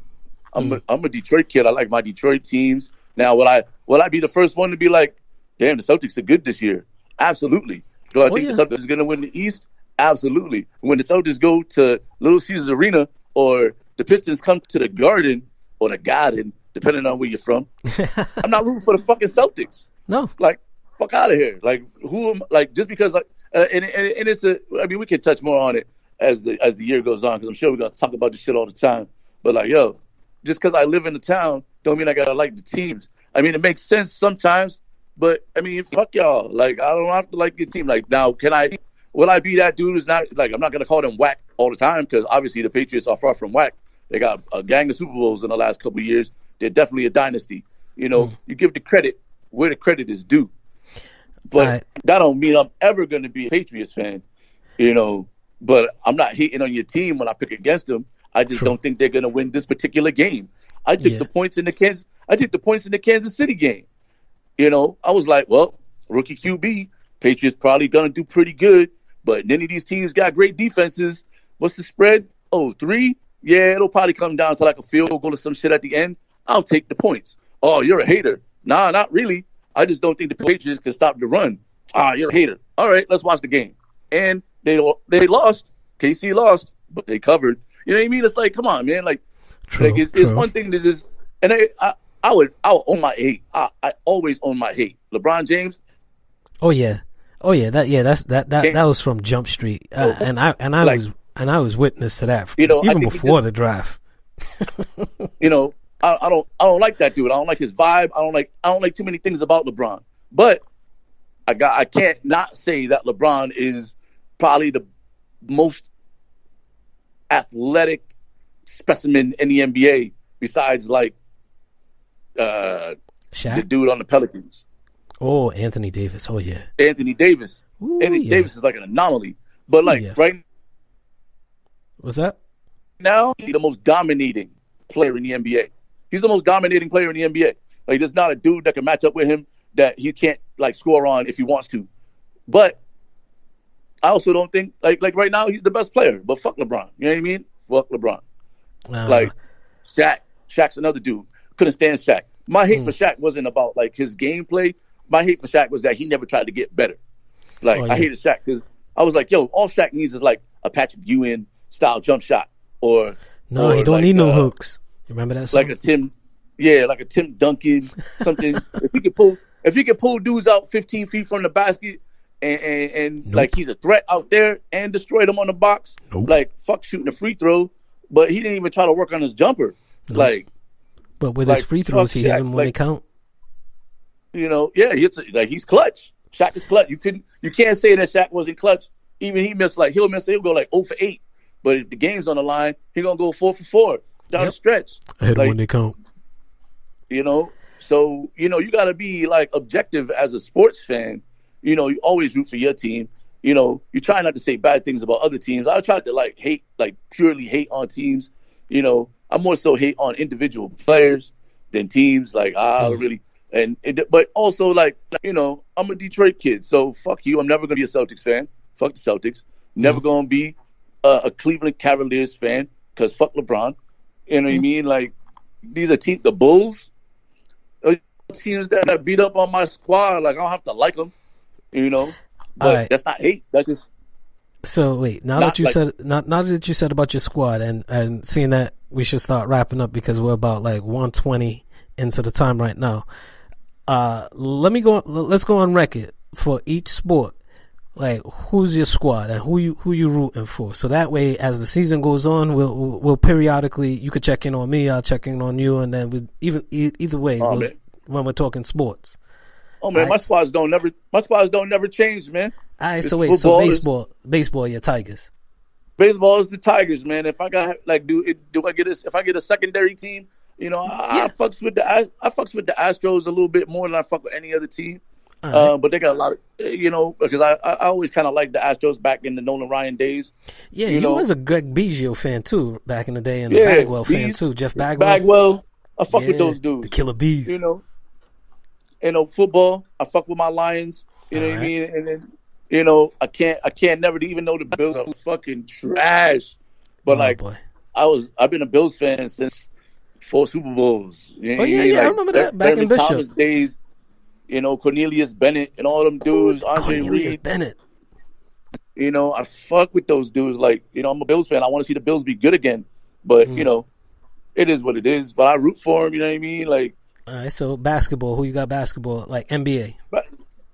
I'm a Detroit kid. I like my Detroit teams. Now, will I be the first one to be like, damn, the Celtics are good this year? Absolutely. Do I think the Celtics are going to win the East? Absolutely. When the Celtics go to Little Caesars Arena or the Pistons come to the Garden or the Garden, depending on where you're from, I'm not rooting for the fucking Celtics. No. Like, fuck out of here. Like, just because, like, and it's I mean, we can touch more on it as the year goes on because I'm sure we're going to talk about this shit all the time. But, like, yo, just because I live in the town don't mean I got to like the teams. I mean, it makes sense sometimes. But, I mean, fuck y'all. Like, I don't have to like your team. Like, now, will I be that dude who's not, like, I'm not going to call them whack all the time because obviously the Patriots are far from whack. They got a gang of Super Bowls in the last couple of years. They're definitely a dynasty. You know, you give the credit where the credit is due. But that don't mean I'm ever going to be a Patriots fan, you know. But I'm not hating on your team when I pick against them. I just don't think they're going to win this particular game. I took the points in the Kansas City game. You know, I was like, well, rookie QB, Patriots probably going to do pretty good, but none of these teams got great defenses. What's the spread? 3? Yeah, it'll probably come down to like a field goal or some shit at the end. I'll take the points. Oh, you're a hater. Nah, not really. I just don't think the Patriots can stop the run. You're a hater. All right, let's watch the game. And they lost. KC lost, but they covered. You know what I mean? It's like, come on, man. Like, it's one thing to just, and I'll own my hate. I always own my hate. LeBron James. Oh yeah. That was from Jump Street, and I was witness to that. You know, even before the draft. You know, I don't like that dude. I don't like his vibe. I don't like too many things about LeBron. But I can't not say that LeBron is probably the most athletic specimen in the NBA besides like Shaq? The dude on the Pelicans. Oh, Anthony Davis. Oh yeah. Anthony Davis. Ooh, Anthony Davis is like an anomaly. But like right what's that? Now he's the most dominating player in the NBA. He's the most dominating player in the NBA. Like there's not a dude that can match up with him that he can't like score on if he wants to. But I also don't think like right now he's the best player. But fuck LeBron. You know what I mean? Fuck LeBron. Like Shaq's another dude. Couldn't stand Shaq. My hate for Shaq wasn't about like his gameplay. My hate for Shaq was that he never tried to get better. Like I hated Shaq because I was like, yo, all Shaq needs is like a Patrick Ewing style jump shot, or he don't like, need no hooks. You remember that song? Like a Tim Duncan, something. if he could pull dudes out 15 feet from the basket and like he's a threat out there and destroy them on the box. Like fuck shooting a free throw, but he didn't even try to work on his jumper. Like, but with his free throws, he hit them when they count. You know, yeah, he's clutch. Shaq is clutch. You can't say that Shaq wasn't clutch. Even he'll go like 0 for 8. But if the game's on the line, he's gonna go 4 for 4 down the stretch. I hit them when they count. You know, so you know you got to be like objective as a sports fan. You know, you always root for your team. You know, you try not to say bad things about other teams. I try to purely hate on teams. You know, I more so hate on individual players than teams. Like really. But also, like, you know, I'm a Detroit kid, so fuck you. I'm never going to be a Celtics fan. Fuck the Celtics. Never going to be a Cleveland Cavaliers fan because fuck LeBron. You know what I mean? Like, these are the Bulls, teams that beat up on my squad. Like, I don't have to like them, you know? But that's not hate. That's just... So, wait, now that you said about your squad and seeing that we should start wrapping up because we're about, like, 120 into the time right now. Let's go on record for each sport. like who's your squad and who you rooting for. So that way, as the season goes on, we'll periodically, you could check in on me, I'll check in on you, and then either way, when we're talking sports. Oh man, my squads don't never change, man. All right, so wait, so baseball, your Tigers. Baseball is the Tigers, man. If I got if I get a secondary team, I fucks with the Astros a little bit more than I fuck with any other team. Right. But they got a lot of, because I always kind of liked the Astros back in the Nolan Ryan days. Yeah, you was a Greg Biggio fan too back in the day, and a Bagwell fan too, Jeff Bagwell. Bagwell, I fuck with those dudes. The Killer Bees. Football, I fuck with my Lions. You know what I mean? And then, I can't never, even though the Bills are fucking trash. But I've been a Bills fan since 4 Super Bowls. I remember that back in Bishop. Thomas days. Cornelius Bennett and all them dudes. Andre Reed. Bennett. I fuck with those dudes. Like, I'm a Bills fan. I want to see the Bills be good again. But, it is what it is. But I root for them, you know what I mean? Like, all right, so basketball. Who you got basketball? Like NBA?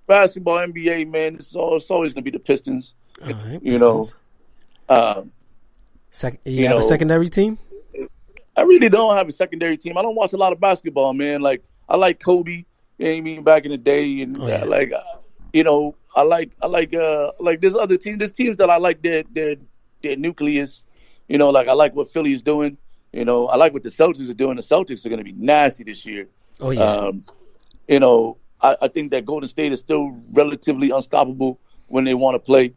Basketball, NBA, man. It's always going to be the Pistons. All right, Pistons. You have a secondary team? I really don't have a secondary team. I don't watch a lot of basketball, man. Like, I like Kobe. You know what I mean? Back in the day, and I like there's other teams. There's teams that I like their nucleus. Like I like what Philly's doing. I like what the Celtics are doing. The Celtics are going to be nasty this year. Oh yeah. I think that Golden State is still relatively unstoppable when they want to play.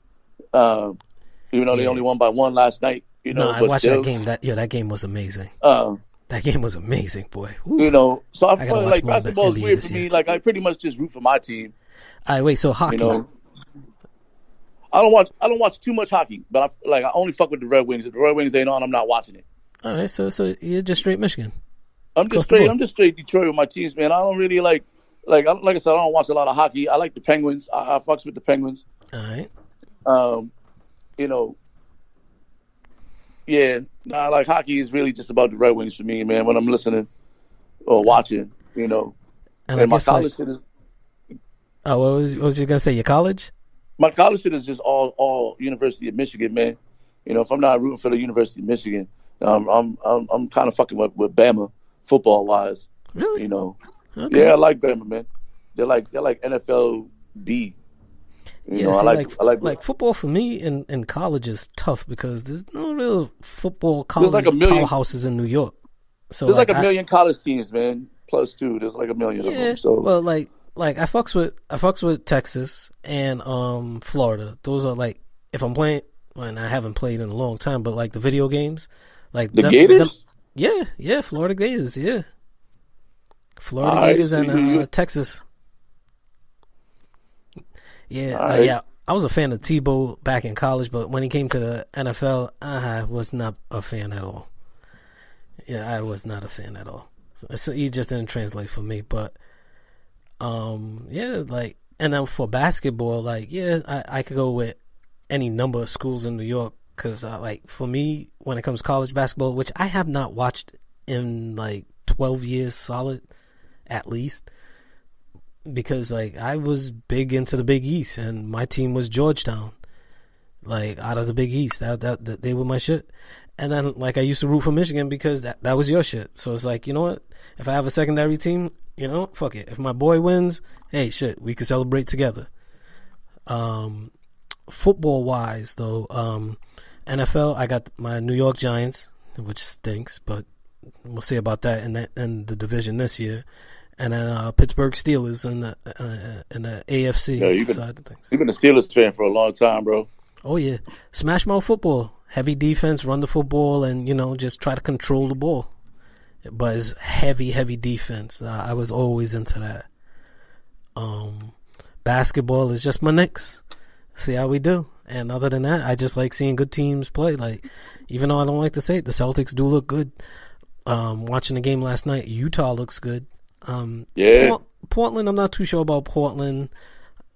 Even though they only won by 1 last night. I watched that game. That game was amazing. That game was amazing, boy. Ooh. So I feel like basketball is weird for me. Like I pretty much just root for my team. All right, wait. So hockey. I don't watch too much hockey, but I only fuck with the Red Wings. If the Red Wings ain't on, I'm not watching it. All right, so you're just straight Michigan. I'm just straight Detroit with my teams, man. I don't really like I said, I don't watch a lot of hockey. I like the Penguins. I fucks with the Penguins. All right. Like hockey is really just about the Red Wings for me, man. When I'm listening or watching, And my college shit is. Oh, what was you gonna say? Your college? My college shit is just all University of Michigan, man. If I'm not rooting for the University of Michigan, I'm kind of fucking with Bama football wise. Really? Okay. Yeah, I like Bama, man. They're like NFL B. I like football for me in college is tough because there's no real football college powerhouses in New York. So there's like a million college teams, man. Plus 2, there's like a million of them. So well, like I fucks with Texas and Florida. Those are like if I'm playing. Well, I haven't played in a long time, but like the video games, like the Gators. Florida Gators, Florida Gators and Texas. Yeah, I was a fan of Tebow back in college, but when he came to the NFL, I was not a fan at all. Yeah, I was not a fan at all. So he just didn't translate for me. But, and then for basketball, I could go with any number of schools in New York because, for me, when it comes to college basketball, which I have not watched in 12 years solid, at least. Because I was big into the Big East and my team was Georgetown, out of the Big East. That they were my shit. And then I used to root for Michigan because that was your shit. So it's you know what? If I have a secondary team, fuck it. If my boy wins, hey shit, we can celebrate together. Football wise though, NFL, I got my New York Giants, which stinks, but we'll see about that in the division this year. And then Pittsburgh Steelers in the AFC side of things. You've been a Steelers fan for a long time, bro. Oh, yeah. Smash mouth football. Heavy defense, run the football, and, just try to control the ball. But it's heavy, heavy defense. I was always into that. Basketball is just my Knicks. See how we do. And other than that, I just like seeing good teams play. Even though I don't like to say it, the Celtics do look good. Watching the game last night, Utah looks good. Portland, I'm not too sure about Portland,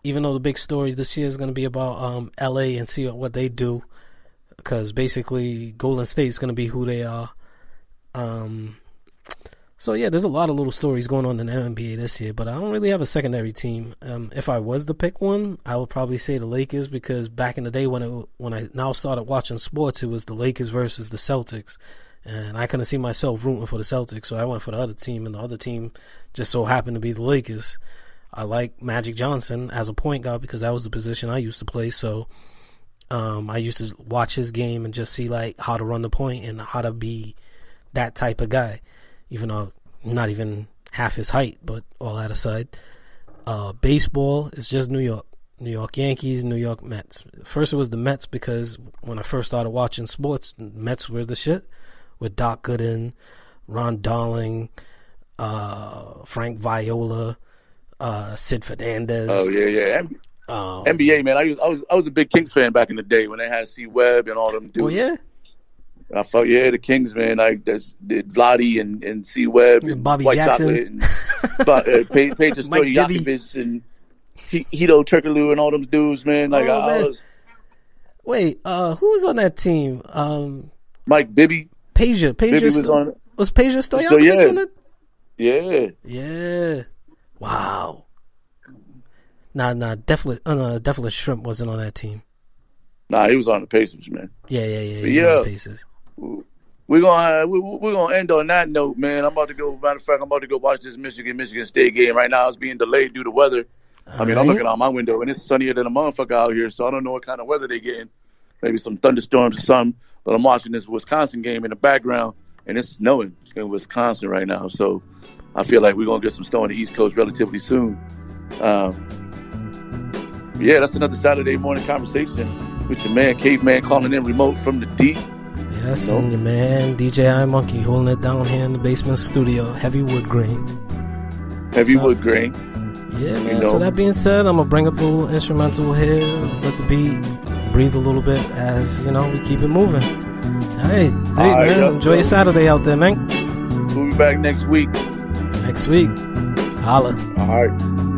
even though the big story this year is going to be about LA and see what they do, because basically Golden State is going to be who they are. So yeah, there's a lot of little stories going on in the NBA this year, but I don't really have a secondary team. If I was to pick one, I would probably say the Lakers, because back in the day when I now started watching sports, it was the Lakers versus the Celtics, and I couldn't see myself rooting for the Celtics, so I went for the other team, and the other team just so happened to be the Lakers. I like Magic Johnson as a point guard because that was the position I used to play, so I used to watch his game and just see like how to run the point and how to be that type of guy. Even though I'm not even half his height, but all that aside. Baseball is just New York. New York Yankees, New York Mets. First it was the Mets because when I first started watching sports, Mets were the shit. With Doc Gooden, Ron Darling, Frank Viola, Sid Fernandez. Oh, yeah. NBA, man. I was a big Kings fan back in the day when they had C. Webb and all them dudes. Oh, yeah? I felt, the Kings, man. Like did Vladi and C. Webb and Bobby White Jackson. Chocolate and Pedro Stojakovic and Hito Turkoglu and all them dudes, man. Like Wait, who was on that team? Mike Bibby. Peja was Peja Stojakovic on it? Yeah. Yeah. Wow. Nah, definitely Shrimp wasn't on that team. Nah, he was on the Pacers, man. Yeah. He was on the Pacers. We're gonna end on that note, man. I'm about to go watch this Michigan State game right now. It's being delayed due to weather. I'm looking out my window and it's sunnier than a motherfucker out here, so I don't know what kind of weather they're getting. Maybe some thunderstorms or something. But I'm watching this Wisconsin game in the background, and it's snowing in Wisconsin right now. So I feel like we're gonna get some snow on the East Coast relatively soon. That's another Saturday morning conversation with your man Caveman calling in remote from the D. Yes, and your man DJ I Monkey holding it down here in the basement studio. Heavy wood grain. Wood grain. Yeah, man. So that being said, I'm gonna bring up a little instrumental here, let the beat breathe a little bit as we keep it moving. Hey, dude, man, enjoy your Saturday out there, man. We'll be back next week. Holla. All right.